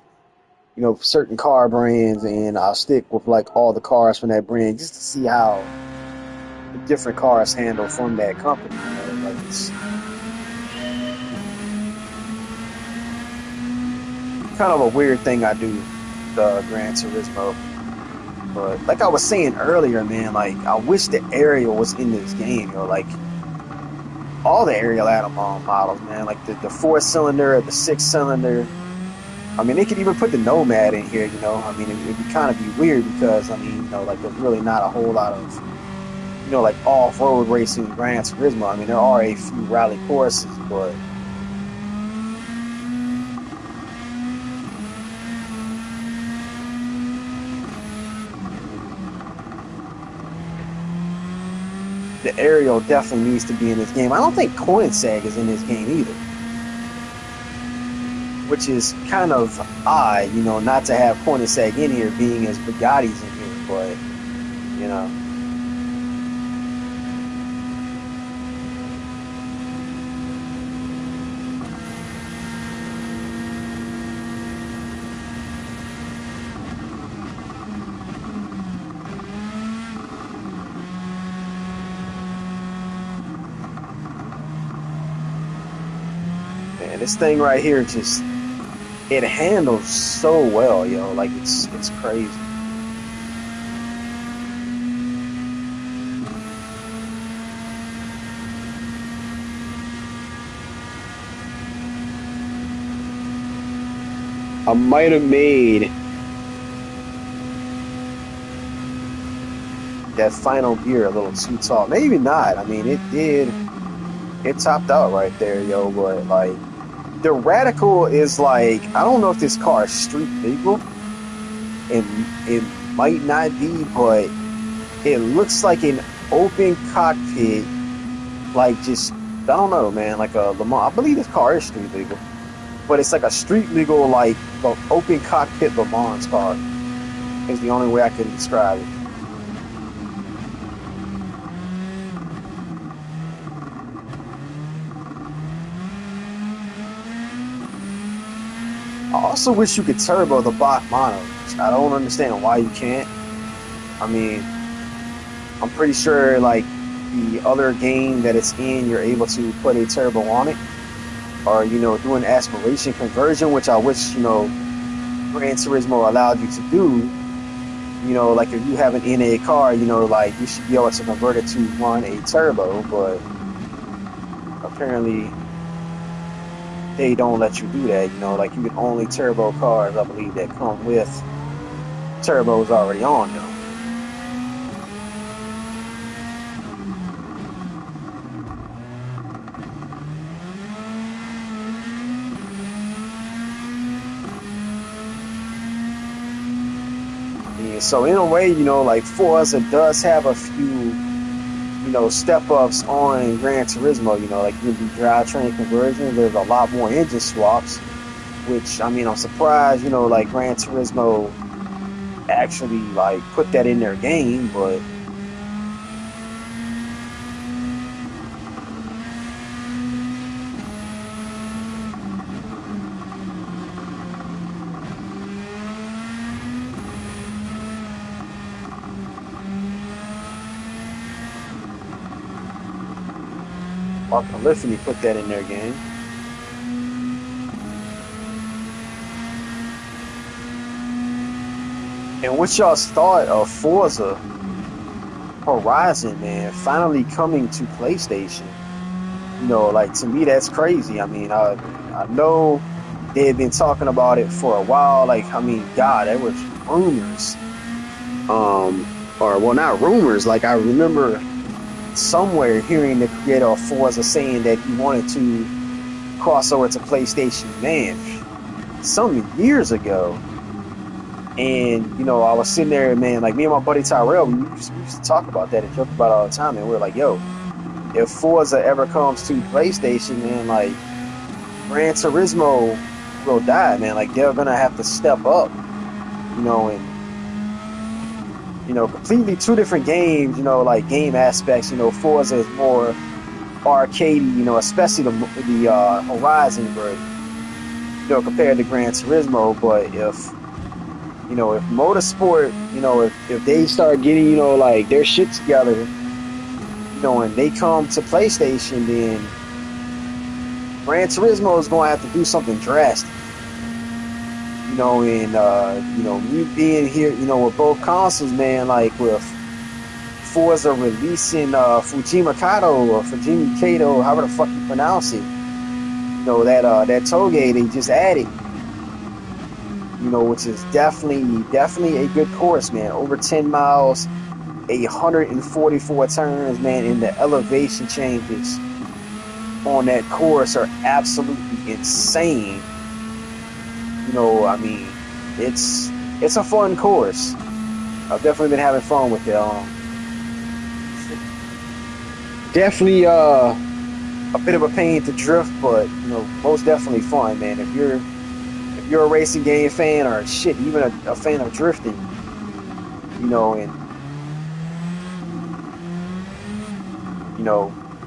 certain car brands, and I'll stick with like all the cars from that brand just to see how the different cars handle from that company. Like it's kind of a weird thing I do, the Gran Turismo. But like I was saying earlier, man, like I wish the aerial was in this game, like all the aerial atom models, man, like the four cylinder, the six cylinder. I mean, they could even put the Nomad in here, I mean, it'd be kind of be weird because, I mean, like there's really not a whole lot of, like off-road racing Gran Turismo. I mean, there are a few rally courses, but the aerial definitely needs to be in this game. I don't think Koenigsegg is in this game either, which is kind of odd, not to have Koenigsegg in here, being as Bugatti's in here, but, you know. Man, this thing right here just, it handles so well, yo. Like it's crazy. I might have made that final gear a little too tall. Maybe not. I mean, it topped out right there, yo. But like, the Radical is like, I don't know if this car is street legal, and it might not be, but it looks like an open cockpit, like just, I don't know, man, like a Le Mans. I believe this car is street legal, but it's like a street legal, like open cockpit Le Mans car is the only way I can describe it. I also wish you could turbo the Bach mono. I don't understand why you can't. I mean, I'm pretty sure like the other game that it's in, you're able to put a turbo on it, or do an aspiration conversion, which I wish Gran Turismo allowed you to do. Like if you have an NA car, like you should be able to convert it to run a turbo, but apparently they don't let you do that. Like you can only turbo cars, I believe, that come with turbos already on them. Yeah, so in a way, like Forza does have a few, step ups on Gran Turismo. Like you can do drivetrain conversion. There's a lot more engine swaps, which I mean, I'm surprised, like Gran Turismo actually like put that in their game, but Polyphony put that in their game. And what y'all's thought of Forza Horizon, man, finally coming to PlayStation? Like to me, that's crazy. I mean, I know they had been talking about it for a while. Like, I mean, God, there was rumors, or well, not rumors. Like I remember somewhere hearing the creator of Forza saying that he wanted to cross over to PlayStation, man, some years ago. And I was sitting there, man, like me and my buddy Tyrell, we used to talk about that and joke about it all the time. And we were like, yo, if Forza ever comes to PlayStation, man, like Gran Turismo will die, man. Like they're gonna have to step up, and completely two different games, like game aspects. Forza is more arcadey, especially the Horizon version, compared to Gran Turismo. But if Motorsport, if they start getting, like their shit together, and they come to PlayStation, then Gran Turismo is going to have to do something drastic. And me being here, with both consoles, man, like with Forza releasing Fujima Kato or Fujimi Kato, however the fuck you pronounce it, that Toge they just added, which is definitely a good course, man. Over 10 miles, 144 turns, man, and the elevation changes on that course are absolutely insane. I mean, it's a fun course. I've definitely been having fun with it. Definitely a bit of a pain to drift, but most definitely fun, man. If you're a racing game fan, or shit, even a fan of drifting, and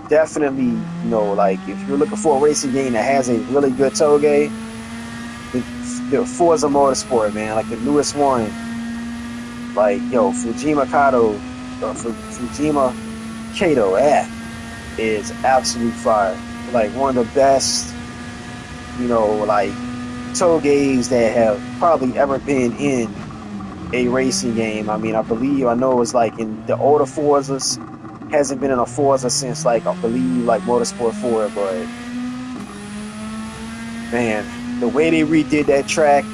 definitely, like if you're looking for a racing game that has a really good toge, the Forza Motorsport, man, like the newest one, like Fujima Kato or Fujima Kato, is absolute fire. Like one of the best, like toge's that have probably ever been in a racing game. I mean, I know it was like in the older Forzas, hasn't been in a Forza since like I believe like Motorsport 4, but man, the way they redid that track,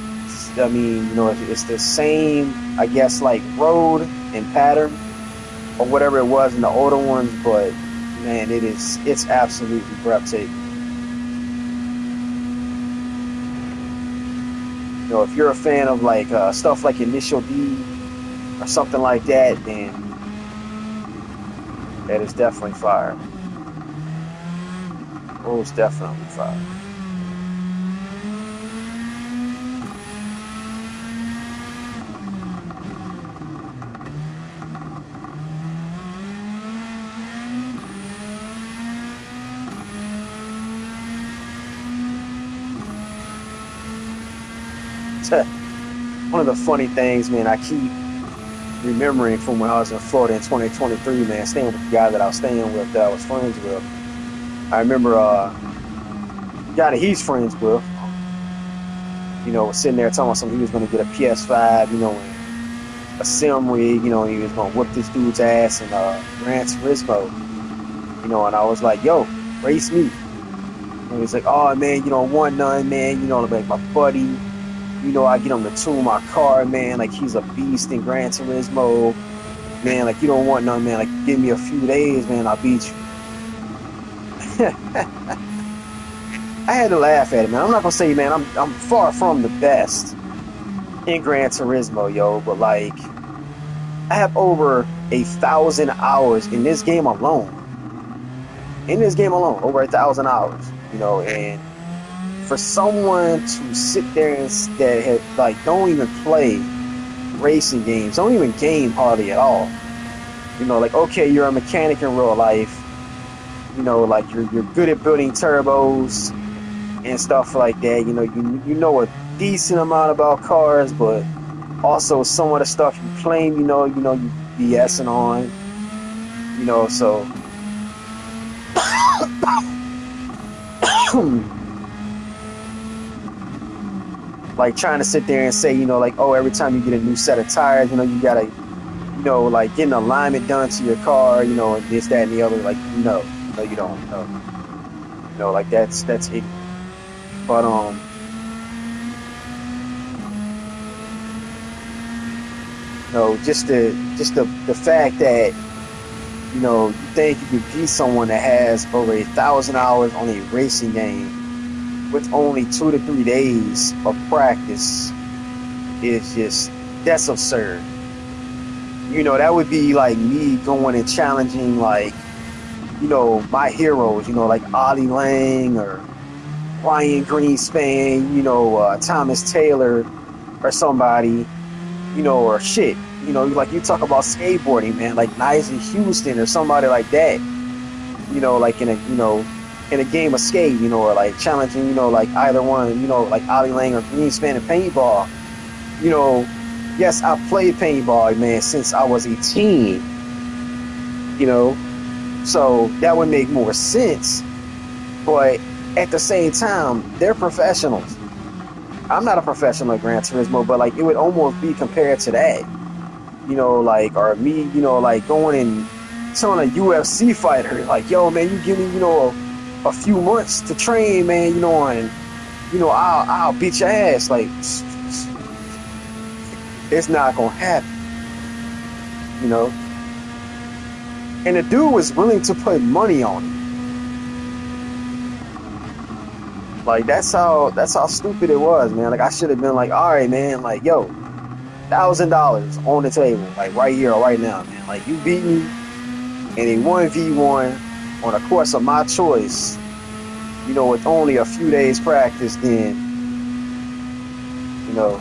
I mean, it's the same, I guess, like road and pattern, or whatever it was in the older ones, but man, it's absolutely breathtaking. You know, if you're a fan of like stuff like Initial D or something like that, then that is definitely fire. Most definitely fire. One of the funny things, man, I keep remembering from when I was in Florida in 2023, man, staying with the guy that I was staying with, that I was friends with. I remember the guy that he's friends with, you know, was sitting there telling us he was going to get a PS5, you know, and a sim rig, you know, and he was going to whip this dude's ass in Gran Turismo, you know, and I was like, yo, race me. And he's like, oh, man, you don't want none, man, you know, like my buddy, you know, I get him to tune my car, man, like he's a beast in Gran Turismo. Man, like you don't want none, man. Like give me a few days, man. I'll beat you. I had to laugh at it, man. I'm not gonna say, man, I'm far from the best in Gran Turismo, yo. But like, I have over 1,000 hours in this game alone. In this game alone, over 1,000 hours. You know, and for someone to sit there and that had, like don't even play racing games, don't even game hardly at all. You know, like okay, you're a mechanic in real life. You know, like you're good at building turbos and stuff like that. You know, you know a decent amount about cars, but also some of the stuff you claim, you BSing on. You know, so like trying to sit there and say, you know, like oh, every time you get a new set of tires, you know, you gotta, you know, like get an alignment done to your car, you know, and this, that, and the other. Like no, you don't. No, you know, like that's it. But you know, just the fact that you know you think you could beat someone that has over 1,000 hours on a racing game with only 2 to 3 days of practice is just that's absurd. You know, that would be like me going and challenging like you know my heroes, you know, like Ollie Lang or Ryan Greenspan, you know, Thomas Taylor or somebody, you know, or shit. You know, like you talk about skateboarding, man, like Nyjah Houston or somebody like that. You know, like in a game of skate, you know, or like challenging, you know, like either one, you know, like Ollie Lang or Greenspan in paintball. You know, yes, I played paintball, man, since I was 18. You know, so that would make more sense. But at the same time, they're professionals. I'm not a professional at Gran Turismo, but like it would almost be compared to that. You know, like or me, you know, like going and telling a UFC fighter, like, yo, man, you give me, you know, a few months to train, man, you know, and you know, I'll beat your ass. Like, it's not gonna happen, you know. And the dude was willing to put money on it. Like that's how stupid it was, man. Like I should have been like, all right, man, like, yo, $1,000 on the table, like right here, right now, man. Like you beat me in a 1v1 on a course of my choice, you know, with only a few days practice, then, you know,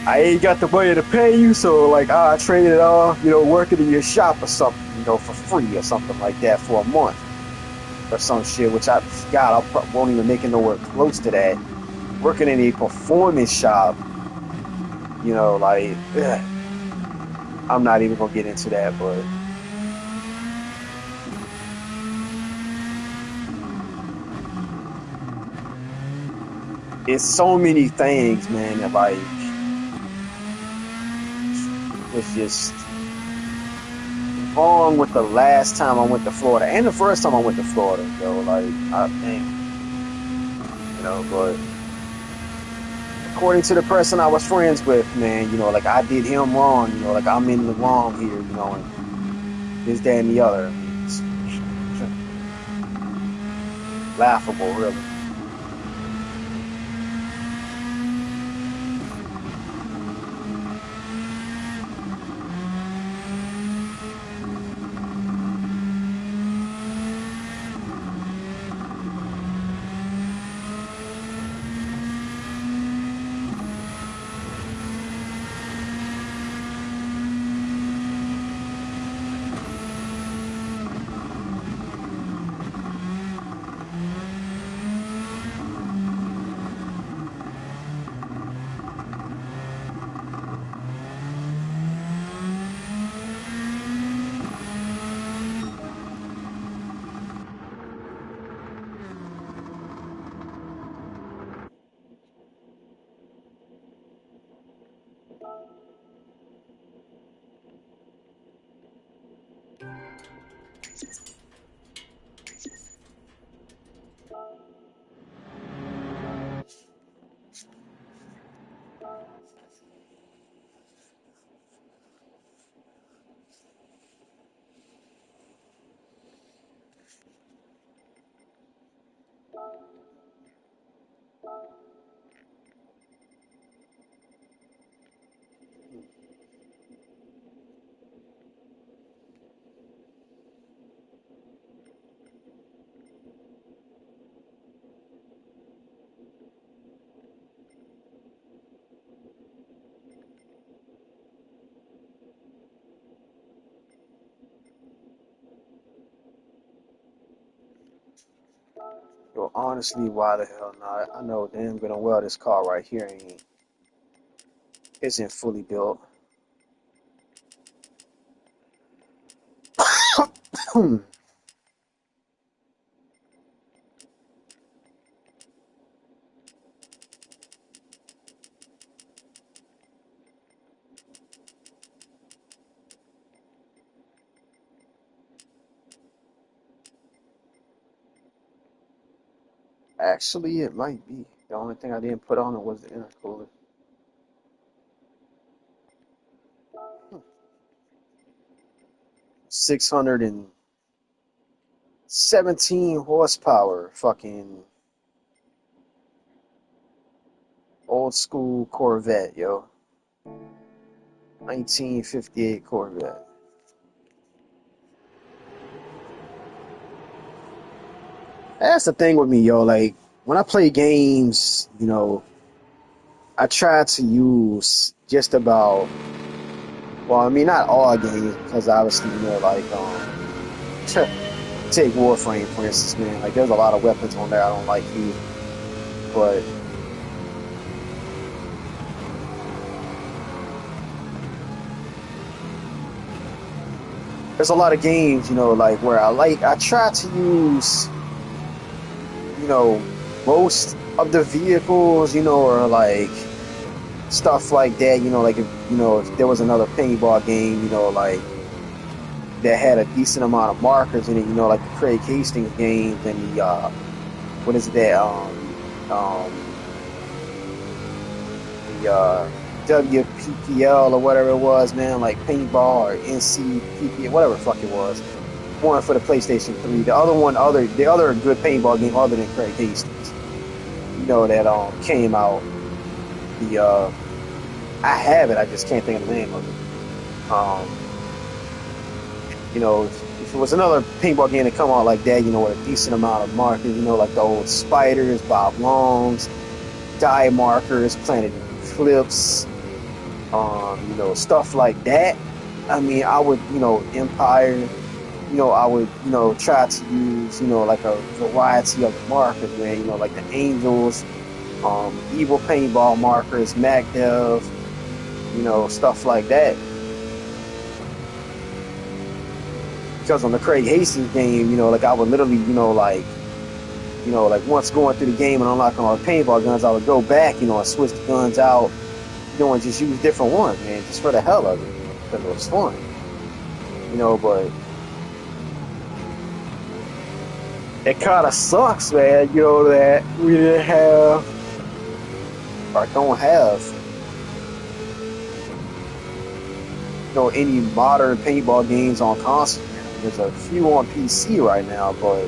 I ain't got the money to pay you, so like I'll trade it off, you know, working in your shop or something, you know, for free or something like that for a month or some shit, which God, I won't even make it nowhere close to that. Working in a performance shop, you know, like, ugh, I'm not even gonna get into that, but it's so many things, man, that like was just wrong with the last time I went to Florida and the first time I went to Florida, yo. Like, I think, you know, but according to the person I was friends with, man, you know, like I did him wrong, you know, like I'm in the wrong here, you know, and this, that, and the other. I mean, it's laughable, really. Well, honestly, why the hell not? I know damn good and well this car right here isn't fully built. Actually, it might be. The only thing I didn't put on it was the intercooler. 617 horsepower, fucking old school Corvette, yo. 1958 Corvette. That's the thing with me, yo. Like, when I play games, you know, I try to use just about, well, I mean, not all games, because obviously, you know, like, take Warframe, for instance, man. Like, there's a lot of weapons on there I don't like either. But there's a lot of games, you know, like, where I try to use, you know, most of the vehicles, you know, or like stuff like that, you know, like if there was another paintball game, you know, like that had a decent amount of markers in it, you know, like the Craig Hastings games and the what is it that um the WPPL or whatever it was, man, like paintball or NCPPL, whatever the fuck it was. One for the PlayStation 3. The other good paintball game other than Craig Hastings, you know, that came out. The I have it, I just can't think of the name of it. You know, if it was another paintball game that come out like that, you know, with a decent amount of markers, you know, like the old Spiders, Bob Longs, Die Markers, Planet Eclipse, you know, stuff like that. I mean, I would, you know, Empire, you know, I would, you know, try to use, you know, like a variety of the markers, man, you know, like the Angels, Evil Paintball markers, MacDev, you know, stuff like that. Because on the Craig Hastings game, you know, like I would literally, you know, like once going through the game and unlocking all the paintball guns, I would go back, you know, and switch the guns out, you know, and just use different ones, man, just for the hell of it, because it was fun, you know. But it kind of sucks, man, you know, that we didn't have, or don't have, any modern paintball games on console. There's a few on PC right now, but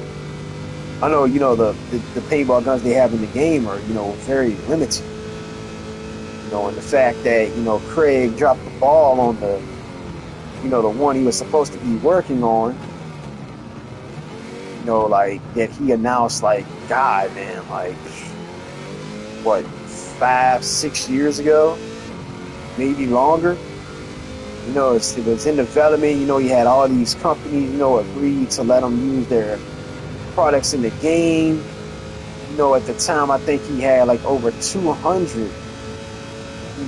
I know, the paintball guns they have in the game are, very limited. And the fact that, Craig dropped the ball on the one he was supposed to be working on, like that he announced, like, God, man, like, what, 5-6 years ago, maybe longer. It was in development. He had all these companies, agreed to let him use their products in the game. At the time, I think he had like over 200,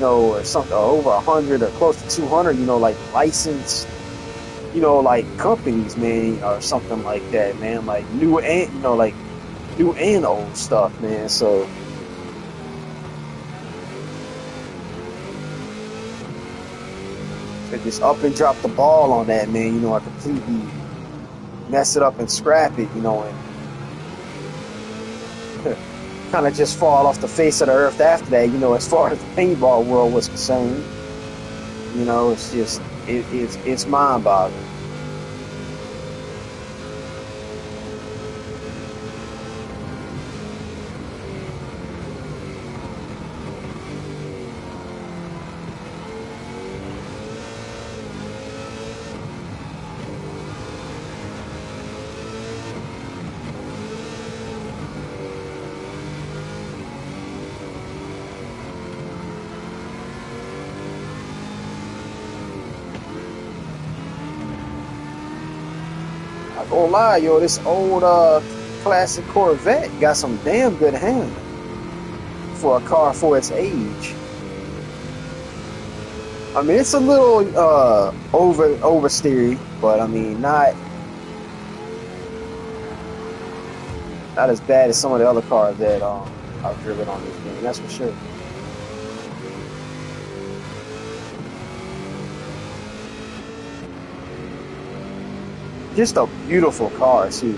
or something, or over 100 or close to 200, like licensed, like companies, man, or something like that, man, like new and, like new and old stuff, man. So they just up and drop the ball on that, man. I completely mess it up and scrap it, and kind of just fall off the face of the earth after that, as far as the paintball world was concerned. It's just, it's mind-boggling. I gonna lie, this old classic Corvette got some damn good handling for a car for its age. I mean, it's a little oversteery, but I mean, not as bad as some of the other cars that I've driven on this game. That's for sure. Just a beautiful car too.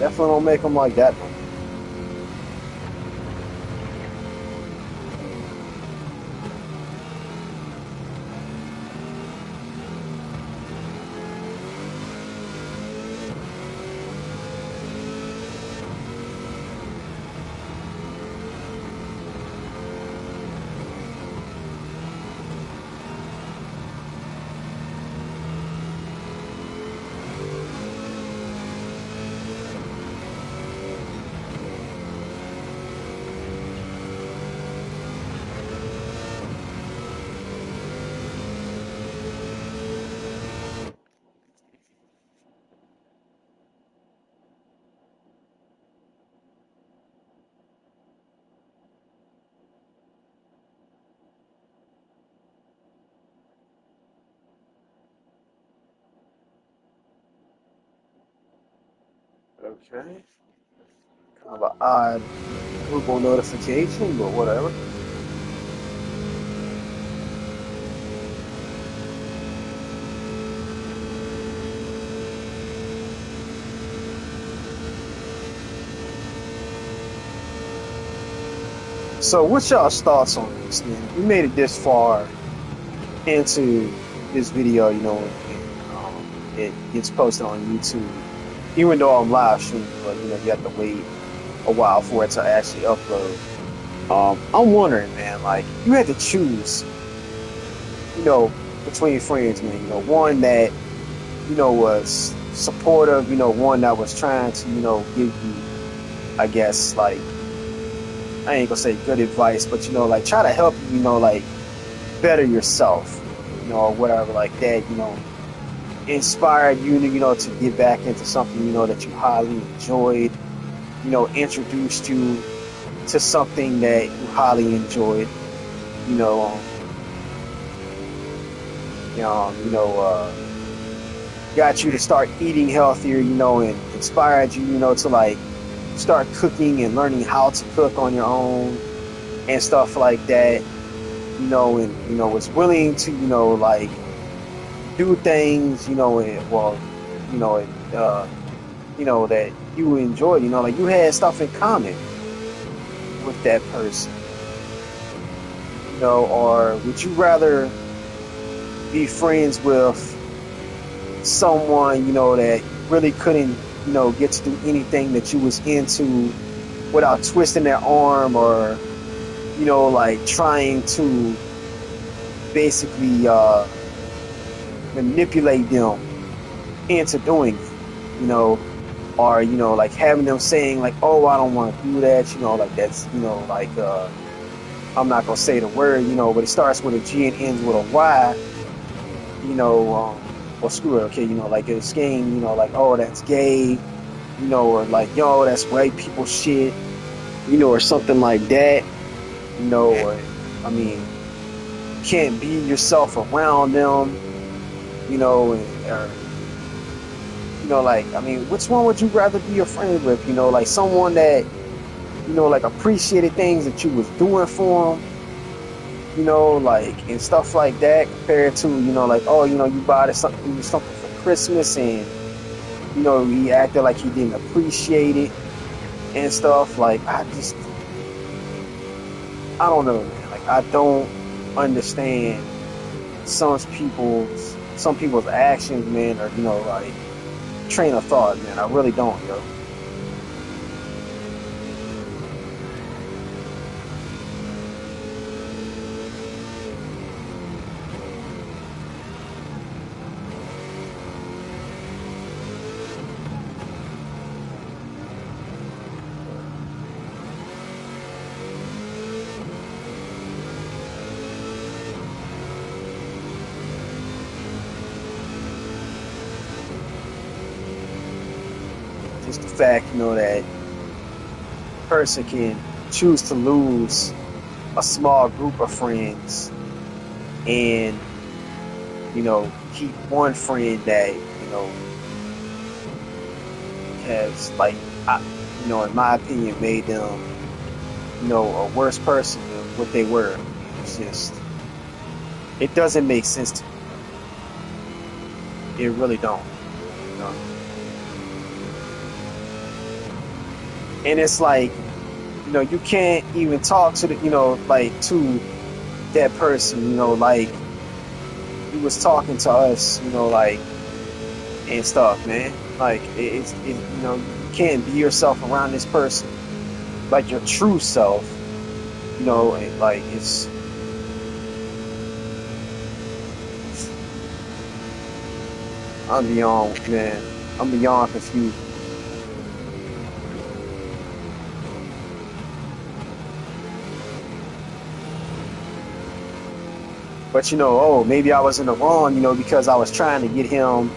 Definitely don't make them like that one. Okay. Kind of an odd Google notification, but whatever. So, what's y'all's thoughts on this, man? We made it this far into this video, it gets posted on YouTube. Even though I'm live streaming, but you have to wait a while for it to actually upload. I'm wondering, man, like, you had to choose, between friends, man. One that, was supportive, one that was trying to, give you, I guess, like, I ain't gonna say good advice, but like, try to help you, like, better yourself, or whatever, like that, inspired you, to get back into something, that you highly enjoyed, introduced you to something that you highly enjoyed, you know, got you to start eating healthier, and inspired you, to like start cooking and learning how to cook on your own and stuff like that, and was willing to, like, do things, and, well, that you enjoy, like you had stuff in common, with that person? Or would you rather be friends with someone, that really couldn't, get to do anything that you was into without twisting their arm or, like trying to basically manipulate them into doing it, or, like having them saying like, oh, I don't want to do that, like that's, like, I'm not going to say the word, but it starts with a G and ends with a Y, well, screw it, okay, like it's game, like, oh, that's gay, or like, yo, that's white people shit, or something like that, or, I mean, can't be yourself around them, or, like, I mean, which one would you rather be a friend with, like someone that, like appreciated things that you was doing for them, like, and stuff like that, compared to, like, oh, you bought something for Christmas, and, he acted like he didn't appreciate it and stuff. Like, I don't know, man. Like, I don't understand some people's actions, man, or, like, train of thought, man. I really don't, yo. Just the fact, that person can choose to lose a small group of friends and, keep one friend that, has, like, in my opinion, made them, a worse person than what they were. It's just, it doesn't make sense to me. It really don't. You know? And it's like, you can't even talk to the, like, to that person, like he was talking to us, like, and stuff, man. Like, you can't be yourself around this person, like your true self, and like I'm beyond, man. I'm beyond confused. But oh, maybe I was in the wrong, because I was trying to get him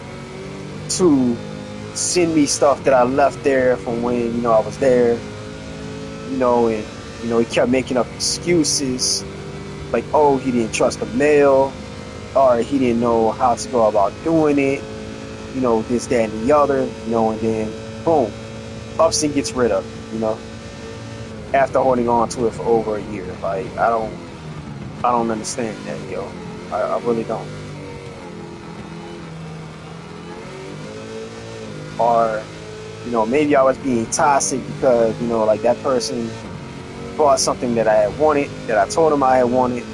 to send me stuff that I left there from when, I was there, and, he kept making up excuses like, oh, he didn't trust the mail, or he didn't know how to go about doing it, this, that, and the other, and then boom, Upson gets rid of it, after holding on to it for over a year. Like, I don't understand that, yo. I really don't. Or, maybe I was being toxic because, like that person bought something that I had wanted, that I told him I had wanted,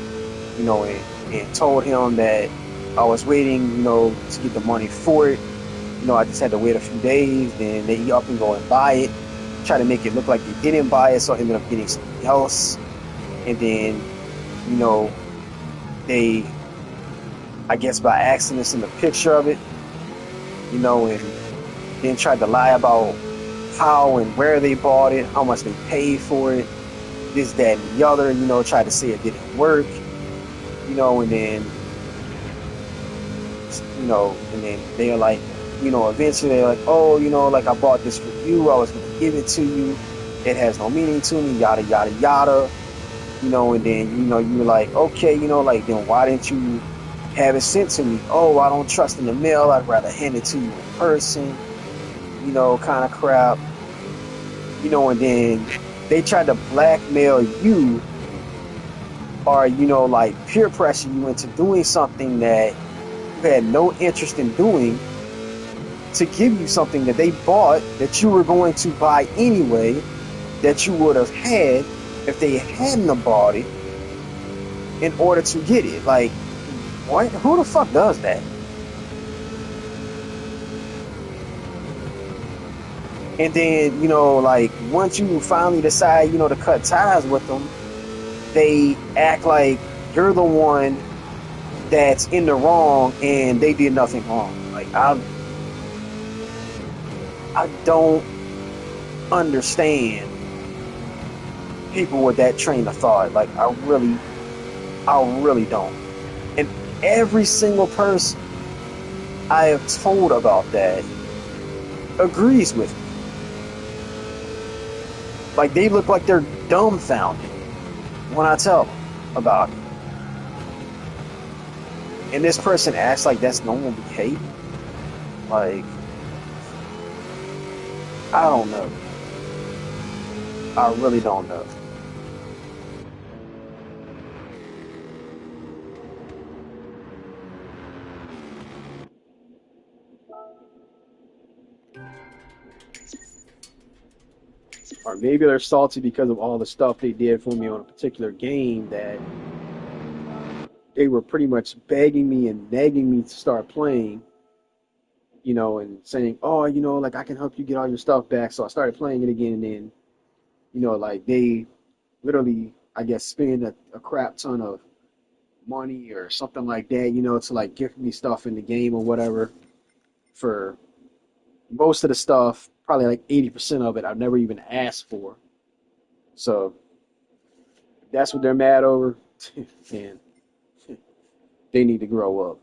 and told him that I was waiting, to get the money for it. I just had to wait a few days, then they up and go and buy it, try to make it look like they didn't buy it, so I ended up getting something else. And then, they, I guess by accident, sent a picture of it, and then tried to lie about how and where they bought it, how much they paid for it, this, that, and the other, tried to say it didn't work, and then, and then they're like, eventually they're like, oh, like I bought this for you, I was going to give it to you, it has no meaning to me, yada, yada, yada, and then, you're like, okay, like, then why didn't you have it sent to me? Oh, I don't trust in the mail, I'd rather hand it to you in person, kind of crap, and then they tried to blackmail you, or, like peer pressure you into doing something that you had no interest in doing, to give you something that they bought that you were going to buy anyway, that you would have had if they hadn't have bought it in order to get it. Like, what? Who the fuck does that? And then, like once you finally decide, to cut ties with them, they act like you're the one that's in the wrong and they did nothing wrong. Like, I don't understand people with that train of thought. Like, I really don't. And every single person I have told about that agrees with me. Like, they look like they're dumbfounded when I tell them about it. And this person acts like that's normal behavior. Like, I don't know. I really don't know. Or maybe they're salty because of all the stuff they did for me on a particular game that they were pretty much begging me and nagging me to start playing, and saying, oh, like I can help you get all your stuff back. So I started playing it again, and then, like they literally, I guess, spend a crap ton of money or something like that, to like gift me stuff in the game or whatever for most of the stuff, probably like 80% of it I've never even asked for. So that's what they're mad over. And they need to grow up.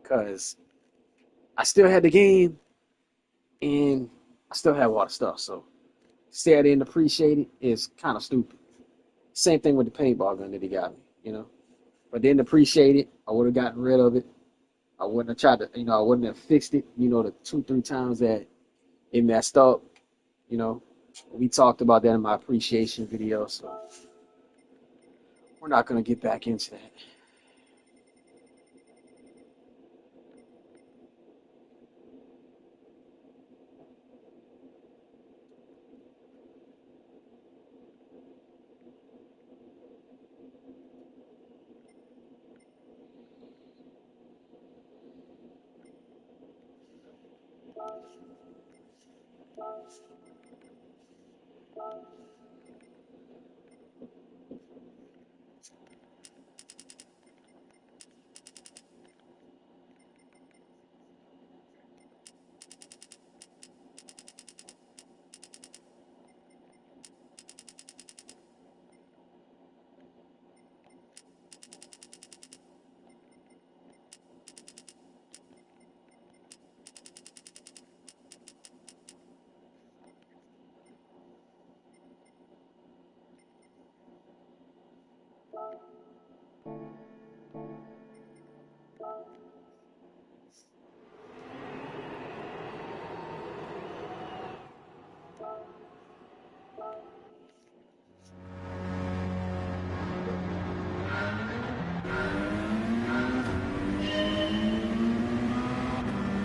Because I still had the game and I still have a lot of stuff. So to say I didn't appreciate it is kind of stupid. Same thing with the paintball gun that he got me. If I didn't appreciate it, I would have gotten rid of it. I wouldn't have tried to, I wouldn't have fixed it, the 2, 3 times that it messed up. You know, we talked about that in my appreciation video, so we're not going to get back into that.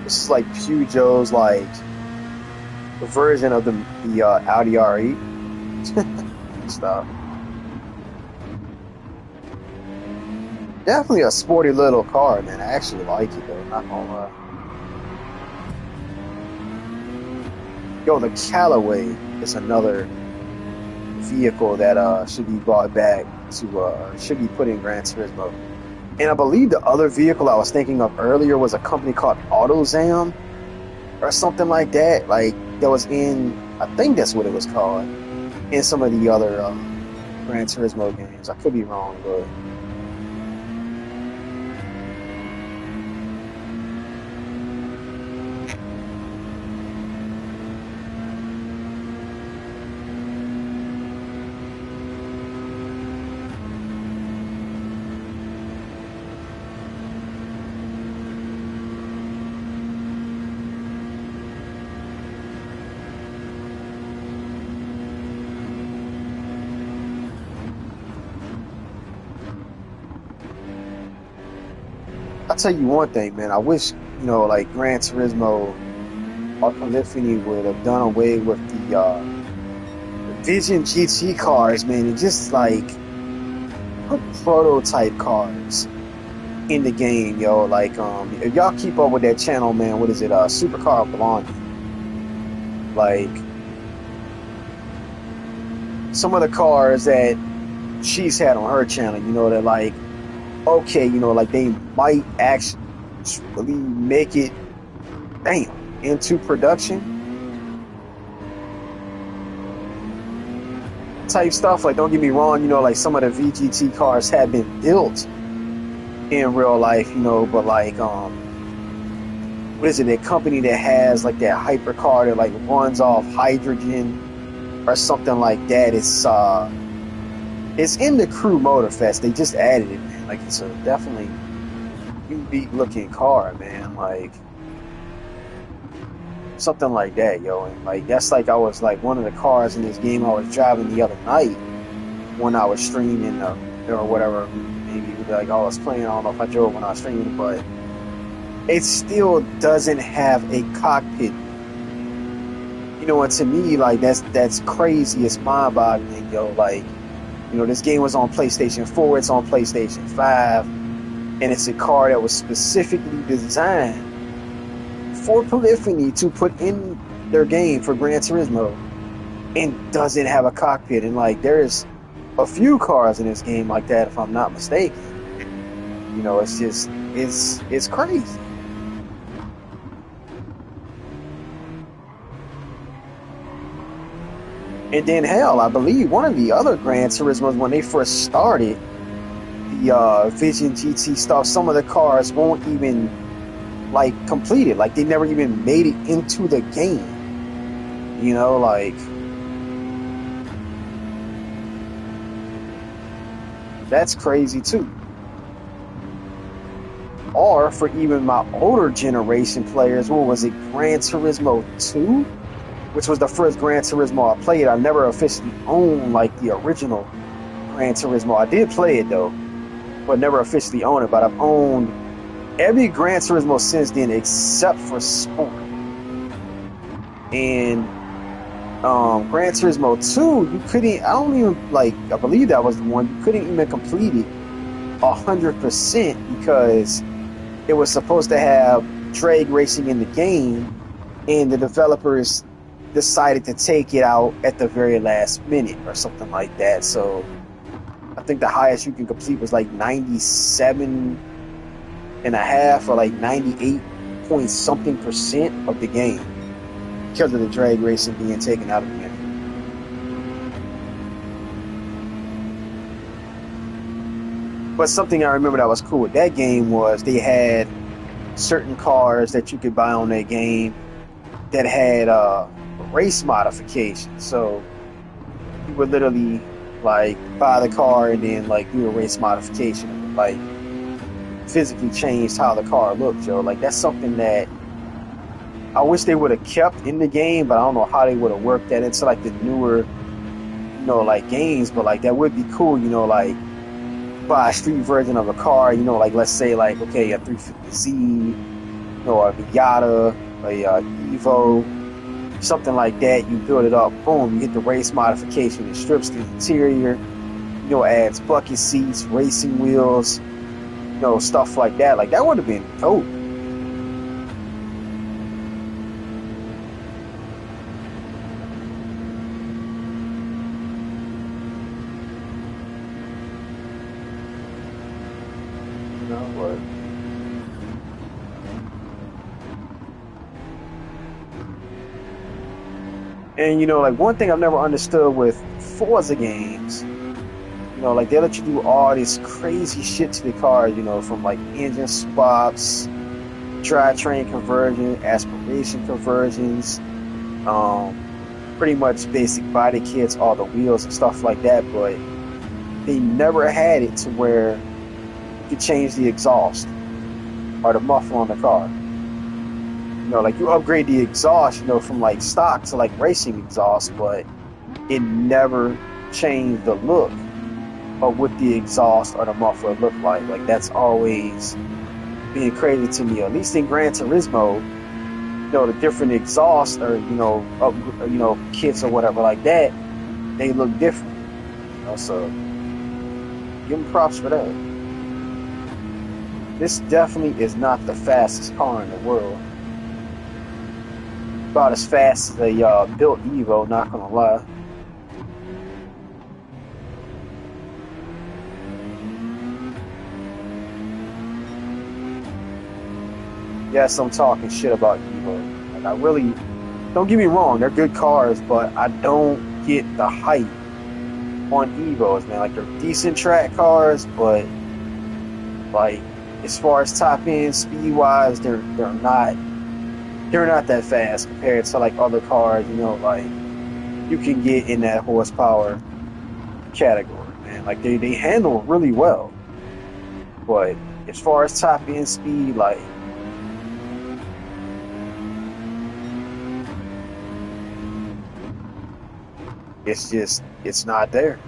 This is like Peugeot's like version of the Audi RE stuff. Definitely a sporty little car, man. I actually like it though. Not gonna lie. Yo, the Callaway is another vehicle that should be brought back to should be put in Gran Turismo. And I believe the other vehicle I was thinking of earlier was a company called AutoZam or something like that. Like that was in, I think that's what it was called, in some of the other Gran Turismo games. I could be wrong, but I'll tell you one thing, man. I wish, like Gran Turismo or Polyphony would have done away with the Vision GT cars, man, and just like put prototype cars in the game, yo. Like, if y'all keep up with that channel, man, what is it? Supercar Blondie. Like, some of the cars that she's had on her channel, you know, that like, okay, you know, like they might actually make it, damn, into production type stuff. Like, don't get me wrong, you know, like some of the VGT cars have been built in real life, you know, but like, what is it, that company that has like that hypercar that like runs off hydrogen or something like that? It's in the Crew Motor Fest. They just added it, man. Like, it's a definitely unique looking car, man. Like, something like that, yo. And like, that's like, I was like one of the cars in this game I was driving the other night when I was streaming, or whatever. Maybe like I was playing. I don't know if I drove when I was streaming, but it still doesn't have a cockpit. You know, and to me, like, that's crazy. It's mind-boggling, yo. Like, you know, this game was on PlayStation 4. It's on PlayStation 5, and it's a car that was specifically designed for Polyphony to put in their game for Gran Turismo, and doesn't have a cockpit. And like, there's a few cars in this game like that, if I'm not mistaken. You know, it's just, it's crazy. And then, hell, I believe one of the other Gran Turismos, when they first started the Vision GT stuff, some of the cars won't even like complete it. Like, they never even made it into the game. You know, like, that's crazy too. Or for even my older generation players, what was it, Gran Turismo 2? Which was the first Gran Turismo I played. I never officially owned like the original Gran Turismo. I did play it though, but never officially owned it. But I've owned every Gran Turismo since then except for Sport. And Gran Turismo 2, you couldn't, I don't even, like, I believe that was the one, you couldn't even complete it 100% because it was supposed to have drag racing in the game, and the developers decided to take it out at the very last minute or something like that. So I think the highest you can complete was like 97 and a half or like 98 point something % of the game because of the drag racing being taken out of the game. But something I remember that was cool with that game was they had certain cars that you could buy on that game that had race modifications. So you would literally like buy the car and then like do a race modification, like physically changed how the car looked, yo. Like, that's something that I wish they would have kept in the game, but I don't know how they would have worked that into like the newer, you know, like games. But like, that would be cool, you know, like buy a street version of a car, you know, like let's say like, okay, a 350Z, you know, a Miata, a Evo, something like that. You build it up, boom, you get the race modification. It strips the interior, you know, adds bucket seats, racing wheels, you know, stuff like that. Like, that would have been dope. You know what? And you know, like, one thing I've never understood with Forza games, you know, like, they let you do all this crazy shit to the car, you know, from like engine swaps, drivetrain conversion, aspiration conversions, pretty much basic body kits, all the wheels and stuff like that. But they never had it to where you could change the exhaust or the muffler on the car. You know, like, you upgrade the exhaust, you know, from like stock to like racing exhaust, but it never changed the look of what the exhaust or the muffler looked like. Like, that's always being crazy to me. At least in Gran Turismo, you know, the different exhaust or, you know, kits or whatever like that, they look different. So give them props for that. This definitely is not the fastest car in the world. About as fast as a built Evo, not gonna lie. Yes, I'm talking shit about Evo. Like I really, don't get me wrong, they're good cars, but I don't get the hype on Evos, man. Like they're decent track cars, but like as far as top end speed wise, they're not that fast compared to like other cars, like you can get in that horsepower category, man. Like they handle really well. But as far as top end speed, like it's not there.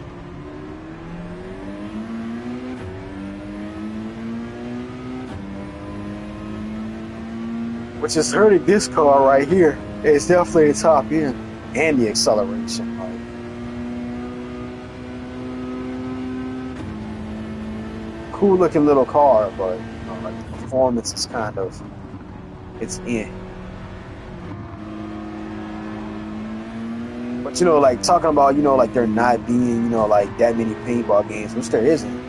Which is hurting this car right here. It's definitely the top end and the acceleration. Like cool looking little car, but like the performance is kind of it's in. But like talking about, like there not being, like that many paintball games, which there isn't.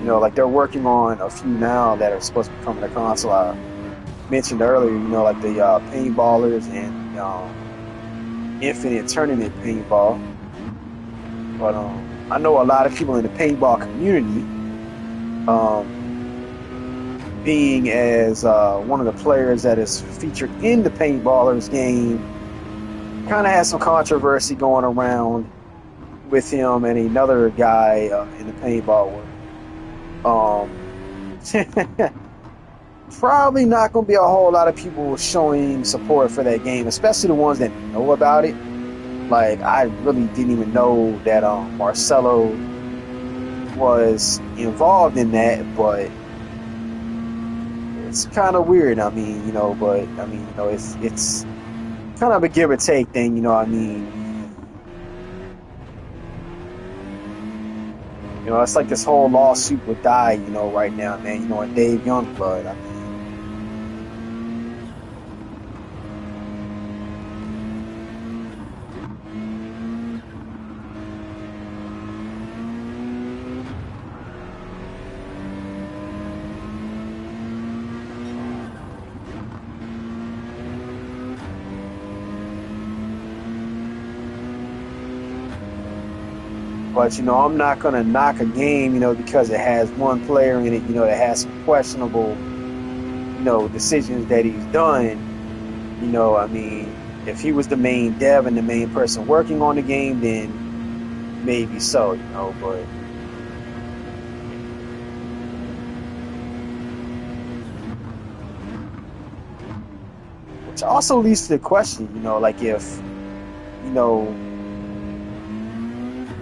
Like they're working on a few now that are supposed to be coming to console. I mentioned earlier, like the paintballers and infinite tournament paintball. But I know a lot of people in the paintball community, being as one of the players that is featured in the paintballers game, kind of has some controversy going around with him and another guy in the paintball world. Probably not going to be a whole lot of people showing support for that game, especially the ones that know about it. Like, I really didn't even know that Marcelo was involved in that, but it's kind of weird. I mean, it's kind of a give or take thing, it's like this whole lawsuit with Die, right now, man, and Dave Youngblood. I mean, but I'm not gonna knock a game, because it has one player in it, that has some questionable, decisions that he's done. I mean, if he was the main dev and the main person working on the game, then maybe so, but which also leads to the question, like if,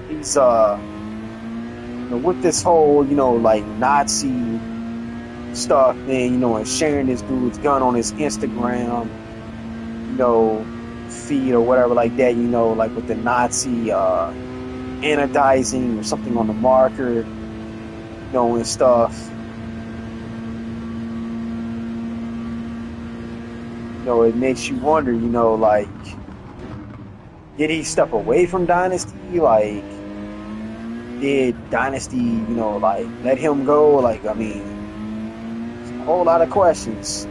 he's with this whole, like Nazi stuff, man, and sharing this dude's gun on his Instagram, feed or whatever like that, like with the Nazi anodizing or something on the marker, and stuff. It makes you wonder, like, did he step away from Dynasty? Like, did Dynasty, like, let him go? Like, I mean, a whole lot of questions.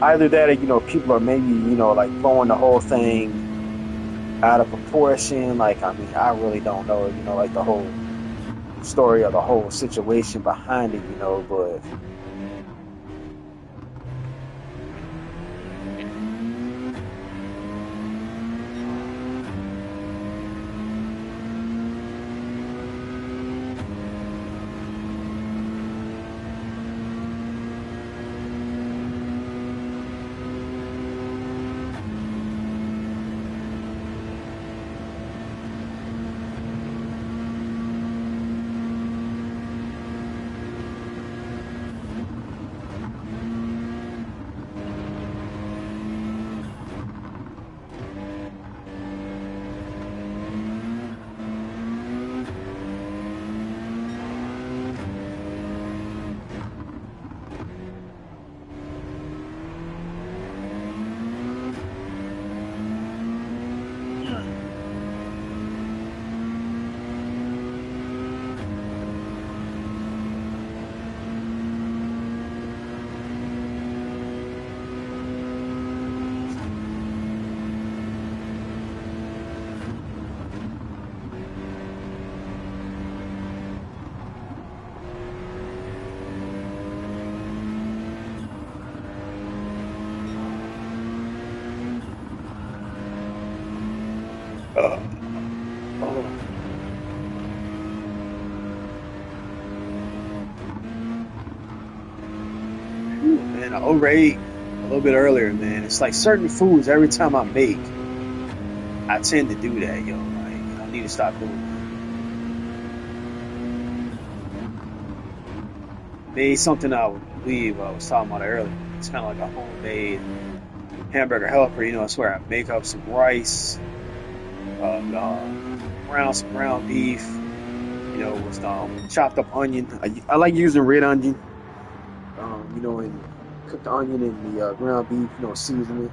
Either that or, people are maybe, like, blowing the whole thing out of proportion. Like, I mean, I really don't know, like, the whole story or the whole situation behind it, but Oh, whew, man, I overate a little bit earlier, man. It's like certain foods every time I make, I tend to do that, yo. Like, I need to stop doing that. Made something I believe I was talking about earlier. It's kind of like a homemade hamburger helper. You know, I swear I make up some rice, some ground beef, you know, with chopped up onion. I like using red onion, you know, and cook the onion in the ground beef, you know, season it,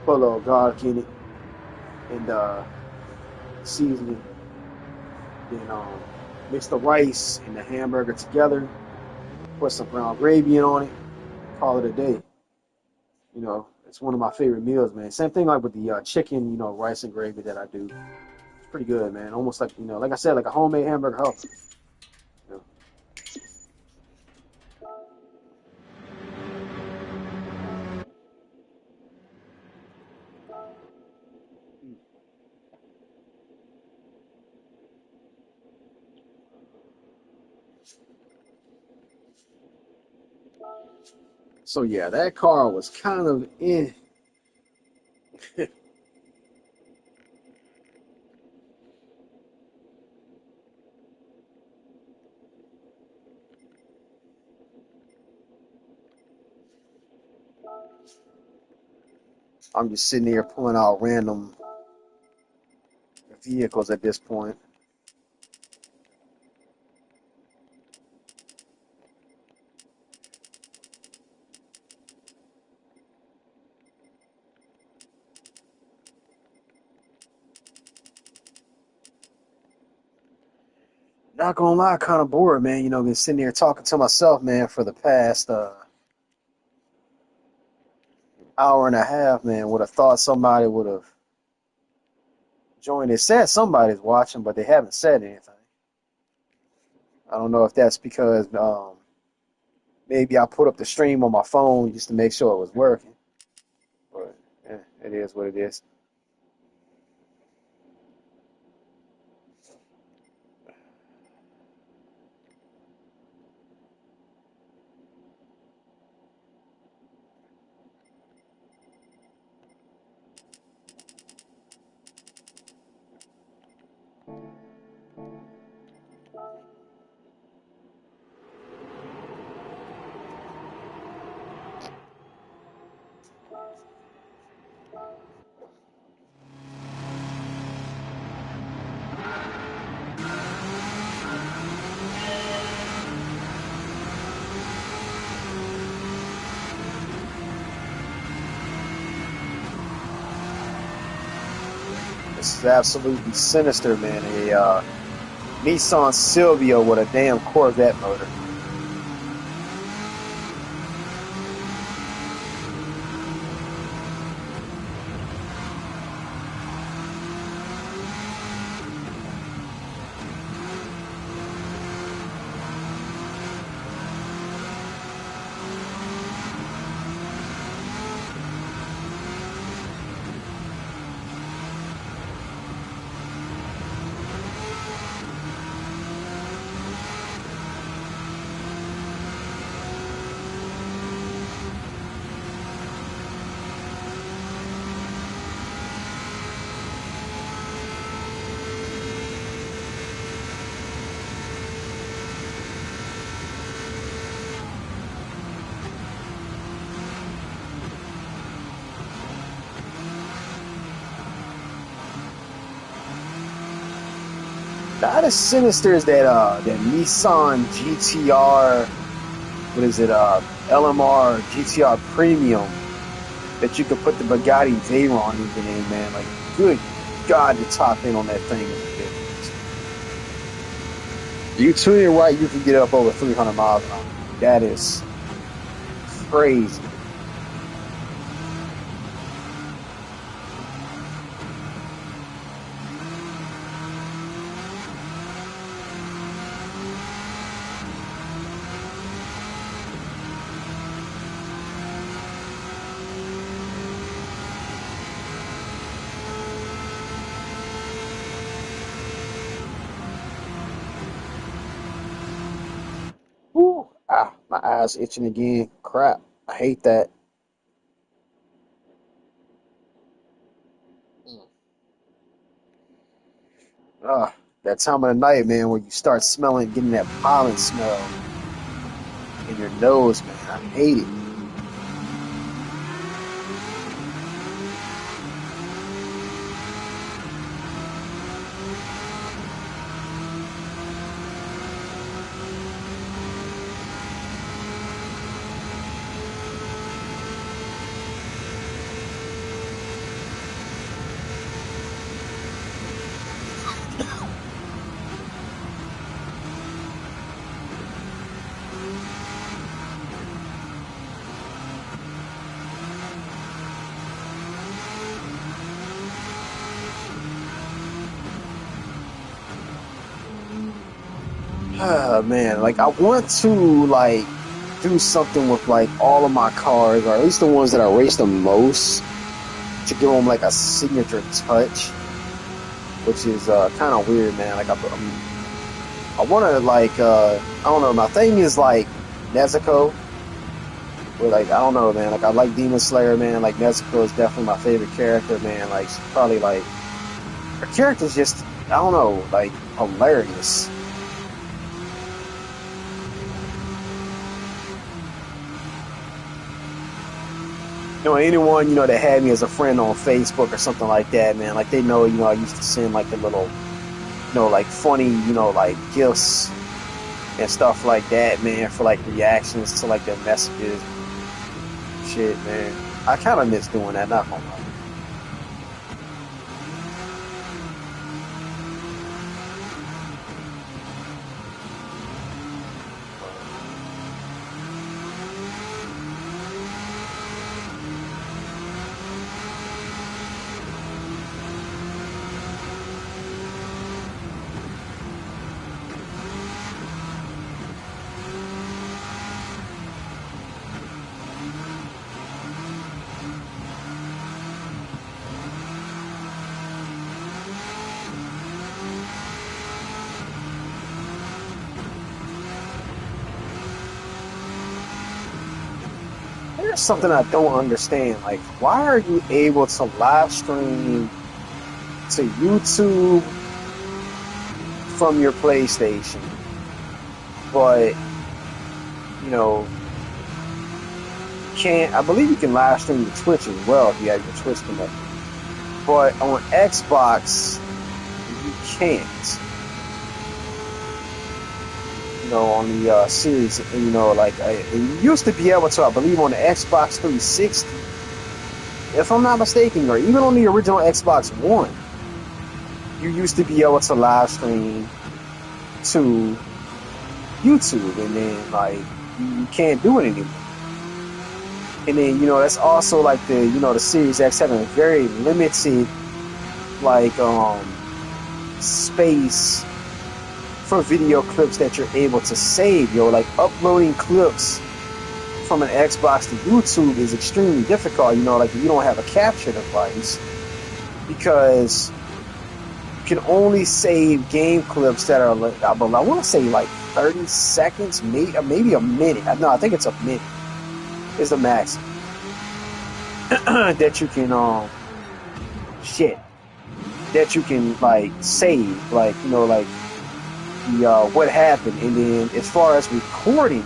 put a little garlic in it, and season it. Then mix the rice and the hamburger together, put some brown gravy in on it, call it a day. You know, it's one of my favorite meals, man. Same thing like with the chicken, you know, rice and gravy that I do. It's pretty good, man. Almost like, you know, like I said, like a homemade hamburger helper. You know? So yeah, that car was kind of in. I'm just sitting here pulling out random vehicles at this point. Not gonna lie, kind of bored, man. You know, been sitting here talking to myself, man, for the past hour and a half, man. Would have thought somebody would have joined. It said somebody's watching, but they haven't said anything. I don't know if that's because maybe I put up the stream on my phone just to make sure it was working. But it is what it is. This is absolutely sinister, man. A Nissan Silvio with a damn Corvette motor. Not as sinister as that Nissan GTR. What is it? LMR GTR Premium that you could put the Bugatti Veyron even in, man. Like, good God, the top end on that thing is ridiculous. You tune it right, you can get up over 300 miles an hour. That is crazy. eyes itching again. Crap. I hate that. Ah, that time of the night, man, where you start smelling, getting that pollen smell in your nose, man. I hate it. Ah, man, like I want to like do something with like all of my cars, or at least the ones that I race the most, to give them like a signature touch, which is kind of weird, man. Like I want to like I don't know. My thing is like Nezuko, where like I don't know, man. Like I like Demon Slayer, man. Like Nezuko is definitely my favorite character, man. Like she's probably like her character's just I don't know, like hilarious. Anyone, that had me as a friend on Facebook or something like that, man, like they know, I used to send like the little, like funny, like gifts and stuff like that, man, for like reactions to like their messages. Shit, man. I kind of miss doing that, not gonna lie. There's something I don't understand. Like, why are you able to live stream to YouTube from your PlayStation, but you know, can't? I believe you can live stream to Twitch as well if you have your Twitch connected. But on Xbox, you can't. On the series, like you used to be able to, I believe, on the Xbox 360, if I'm not mistaken, or even on the original Xbox One, you used to be able to live stream to YouTube, and then like you can't do it anymore. And then that's also like the Series X having a very limited like space for video clips that you're able to save. Like uploading clips from an Xbox to YouTube is extremely difficult. Like if you don't have a capture device, because you can only save game clips that are like, I want to say like 30 seconds, maybe a minute. No, I think it's a minute is the max that you can that you can like save, like like the what happened. And then as far as recording,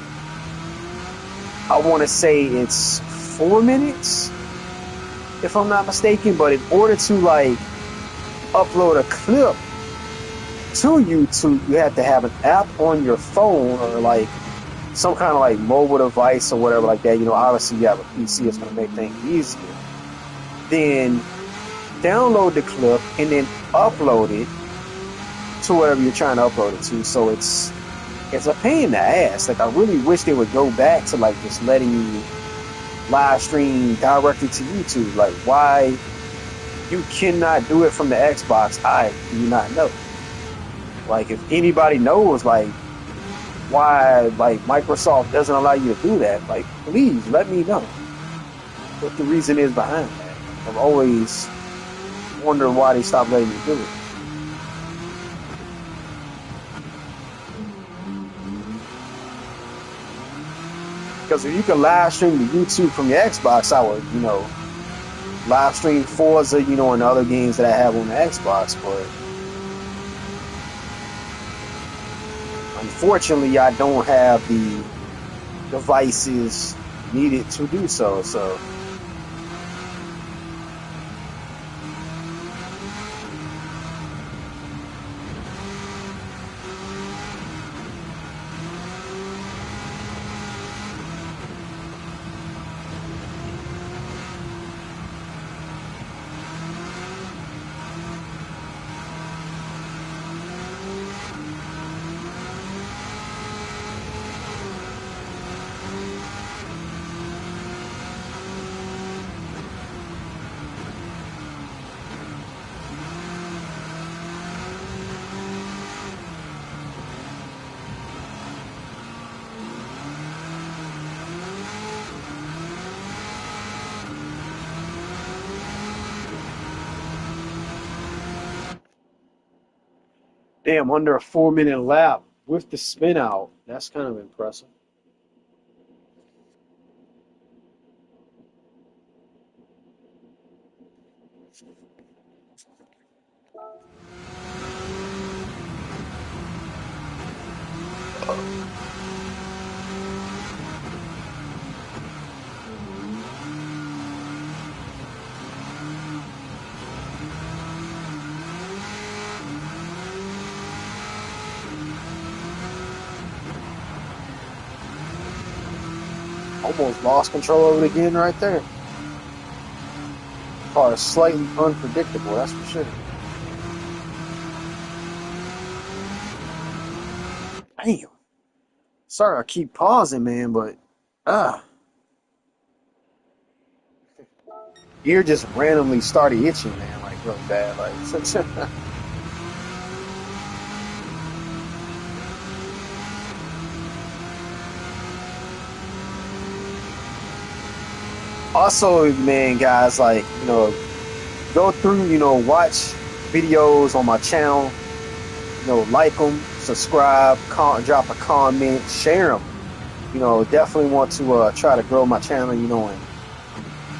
I want to say it's 4 minutes if I'm not mistaken. But in order to like upload a clip to YouTube, you have to have an app on your phone or like some kind of like mobile device or whatever like that. Obviously you have a PC, it's going to make things easier. Then download the clip and then upload it to whatever you're trying to upload it to. So it's a pain in the ass. Like I really wish they would go back to like just letting you live stream directly to YouTube. Like why you cannot do it from the Xbox, I do not know. Like if anybody knows like why like Microsoft doesn't allow you to do that, like please let me know what the reason is behind that. I've always wondered why they stopped letting you do it. Because if you can live stream to YouTube from your Xbox, I would, live stream Forza, and the other games that I have on the Xbox. But unfortunately, I don't have the devices needed to do so. So damn, under a 4 minute lap with the spin out. That's kind of impressive. Almost lost control of it again right there. Car is slightly unpredictable, that's for sure. Damn. Sorry I keep pausing, man, but ear just randomly started itching, man, like really bad. Like also, man, guys, like, go through, watch videos on my channel, like them, subscribe, drop a comment, share them. Definitely want to try to grow my channel, and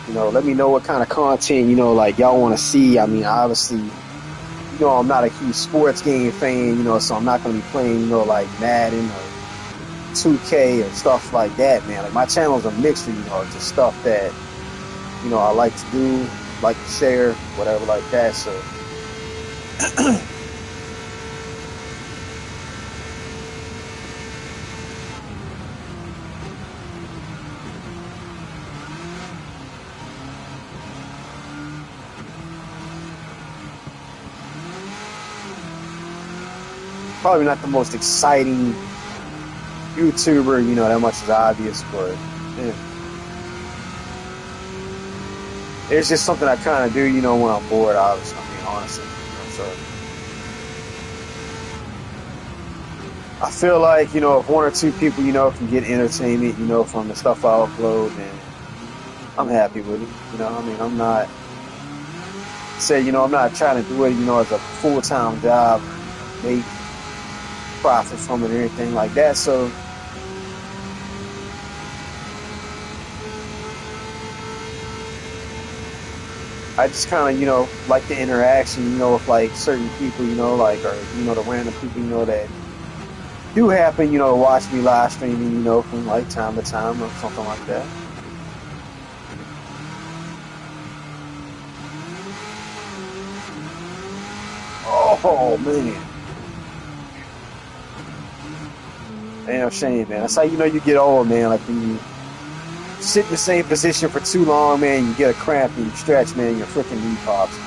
let me know what kind of content, like y'all want to see. I mean, obviously, I'm not a huge sports game fan, so I'm not going to be playing, like Madden or 2K or stuff like that, man. Like, my channel is a mixture, just stuff that, I like to do, like to share, whatever like that. So probably not the most exciting YouTuber, that much is obvious, but yeah. It's just something I kind of do, when I'm bored, obviously, I mean, honestly. So I feel like, if one or two people, can get entertainment, from the stuff I upload, then I'm happy with it. I mean, I'm not trying to do it, as a full-time job, make profit from it or anything like that. So I just kind of, like the interaction, with like certain people, like, or, the random people, that do happen, to watch me live streaming, from like time to time or something like that. Oh, man. Damn shame, man. That's how you get old, man. Like, when you sit in the same position for too long, man, you get a cramp and you stretch, man, your freaking knee pops.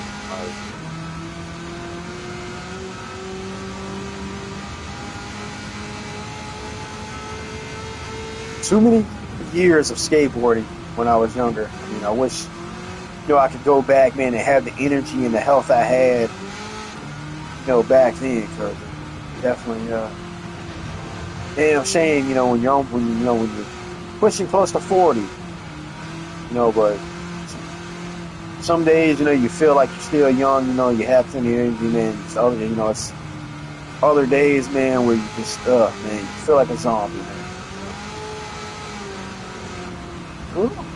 Too many years of skateboarding when I was younger. I mean, I wish, I could go back, man, and have the energy and the health I had, back then, because definitely, damn shame, when you're pushing close to 40, but some days, you feel like you're still young, you have plenty of energy, man. It's other days, man, where you just, man, you feel like a zombie, man. Well,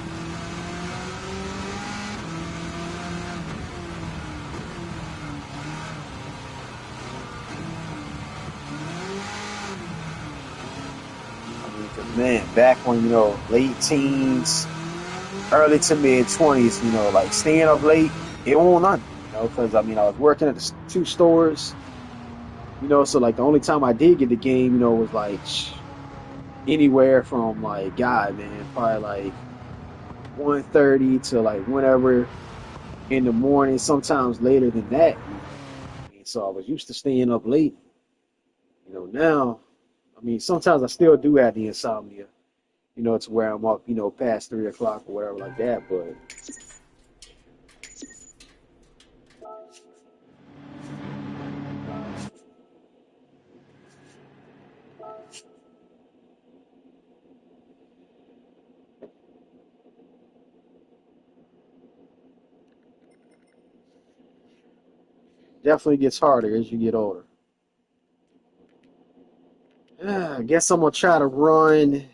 I mean, 'cause man, back when late teens, early to mid 20s, like staying up late, it won't nothing. Because I mean, I was working at the two stores. So like the only time I did get the game, was like anywhere from like God, man, probably like 1:30 to like whenever in the morning, sometimes later than that. And so I was used to staying up late. Now, I mean, sometimes I still do have the insomnia, to where I'm up, past 3 o'clock or whatever like that. But definitely gets harder as you get older. I guess I'm gonna try to run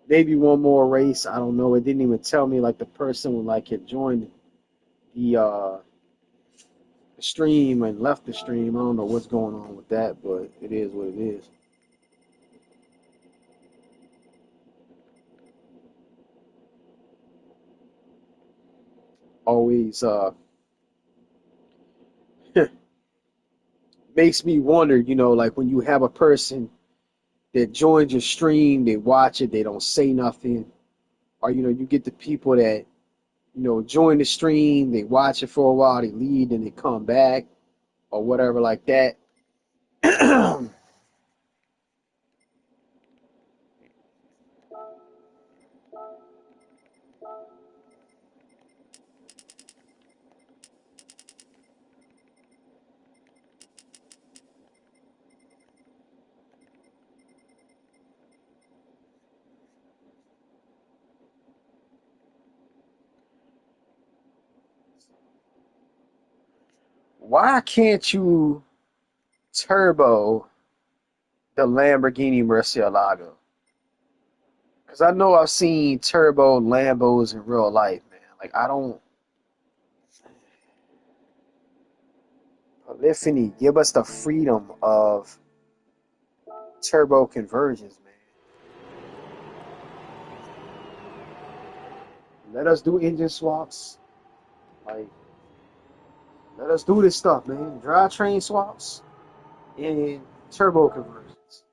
maybe one more race. I don't know. It didn't even tell me like the person like had joined the stream and left the stream. I don't know what's going on with that, but it is what it is. Always makes me wonder, like when you have a person that joins your stream, they watch it, they don't say nothing, or you get the people that join the stream, they watch it for a while, they leave, and they come back or whatever like that. Why can't you turbo the Lamborghini Murcielago? Because I know I've seen turbo Lambos in real life, man. Like I don't. Polyphony, give us the freedom of turbo conversions, man. Let us do engine swaps. Like, let us do this stuff, man. Drivetrain swaps and turbo conversions.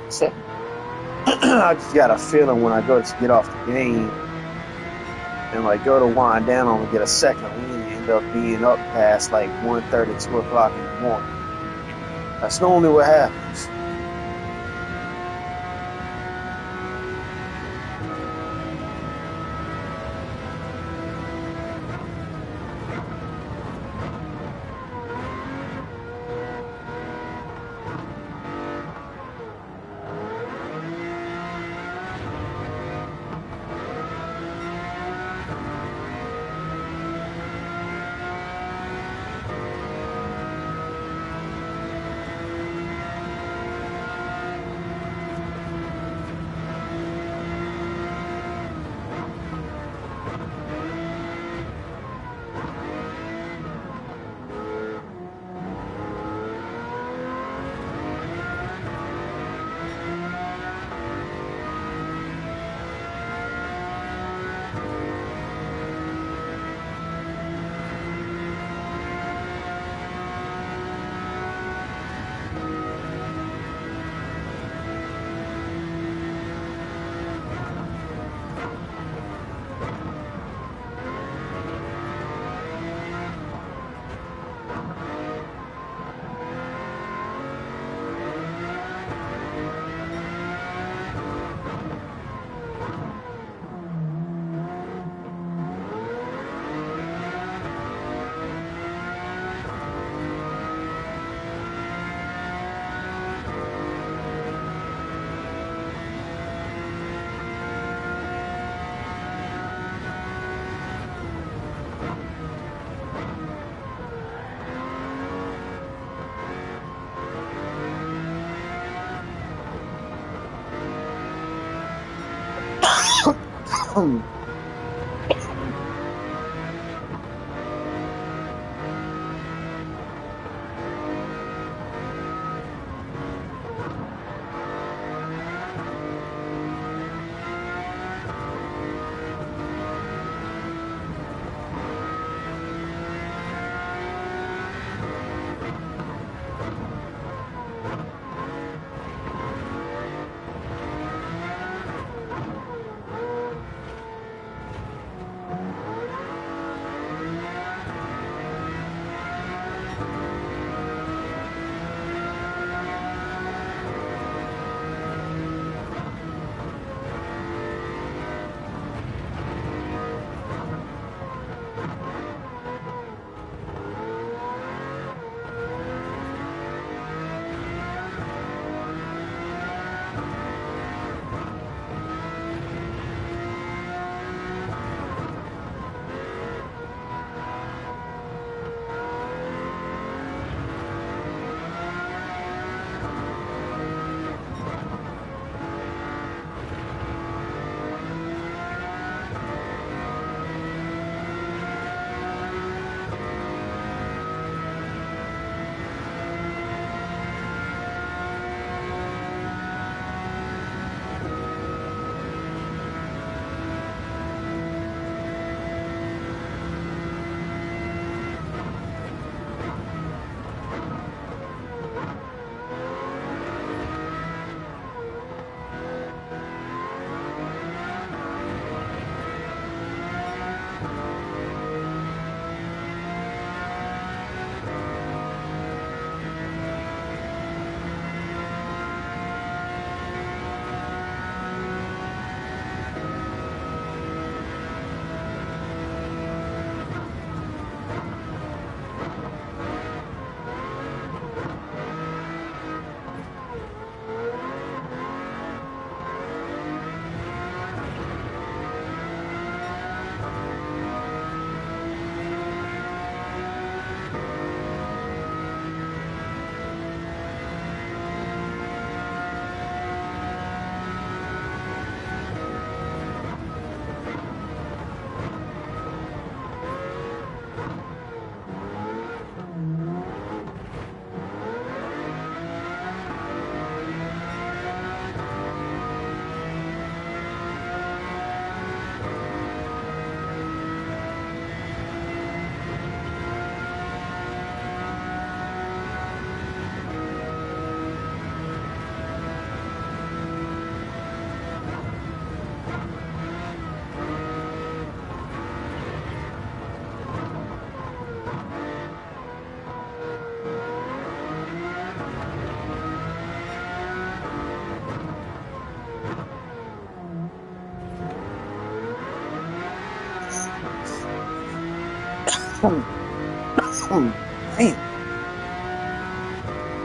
So, I just got a feeling when I go to get off the game and like go to wind down on and get a second win, end up being up past like 1:30, 2 o'clock in the morning. That's normally what happens. Damn.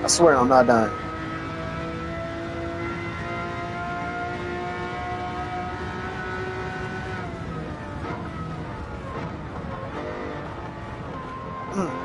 I swear I'm not done. Mm.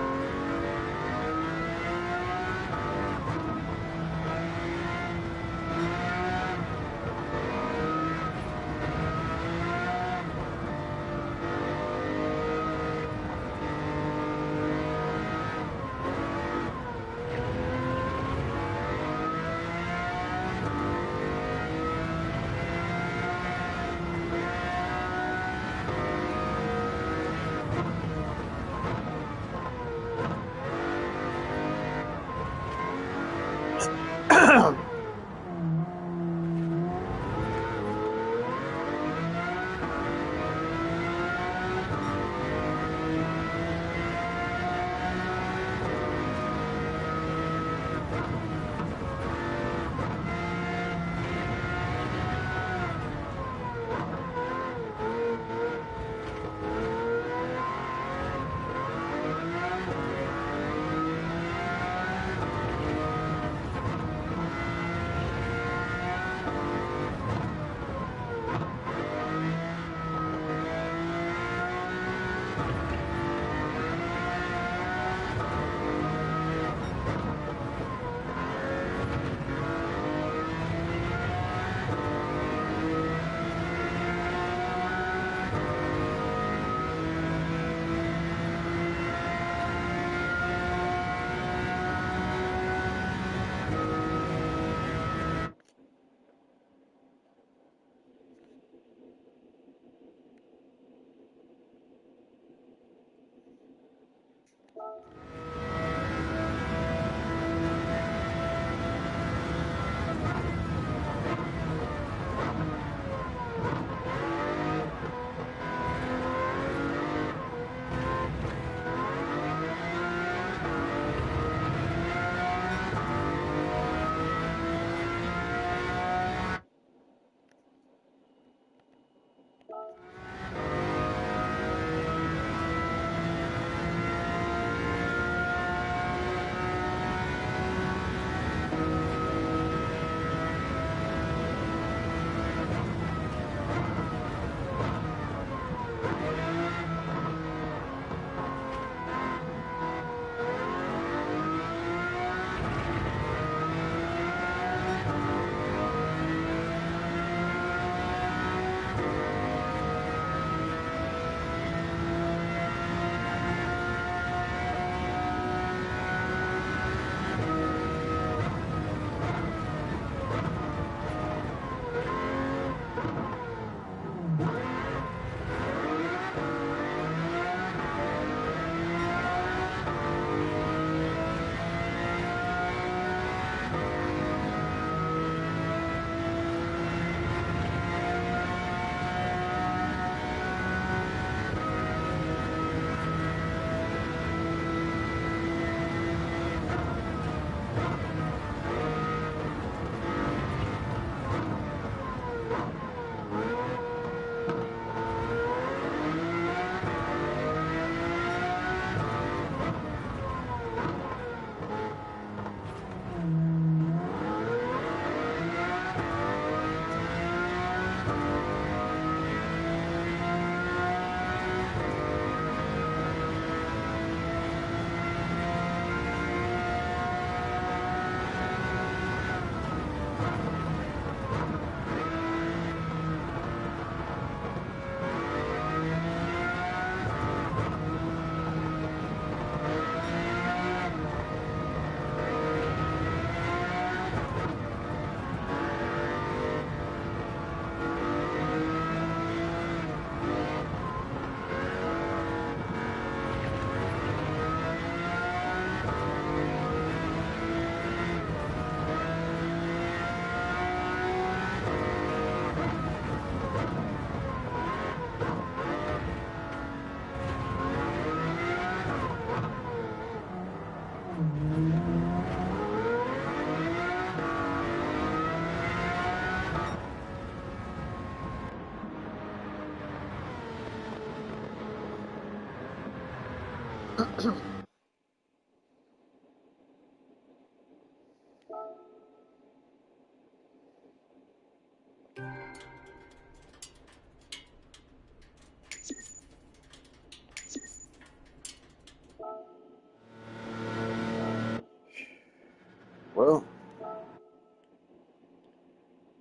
Well,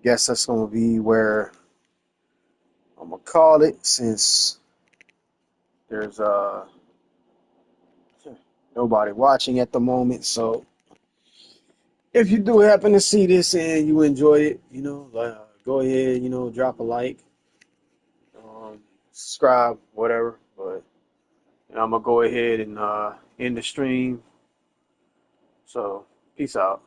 guess that's gonna be where I'm gonna call it since there's nobody watching at the moment. So if you do happen to see this and you enjoy it, go ahead, drop a like, subscribe, whatever. But I'm gonna go ahead and end the stream. So peace out.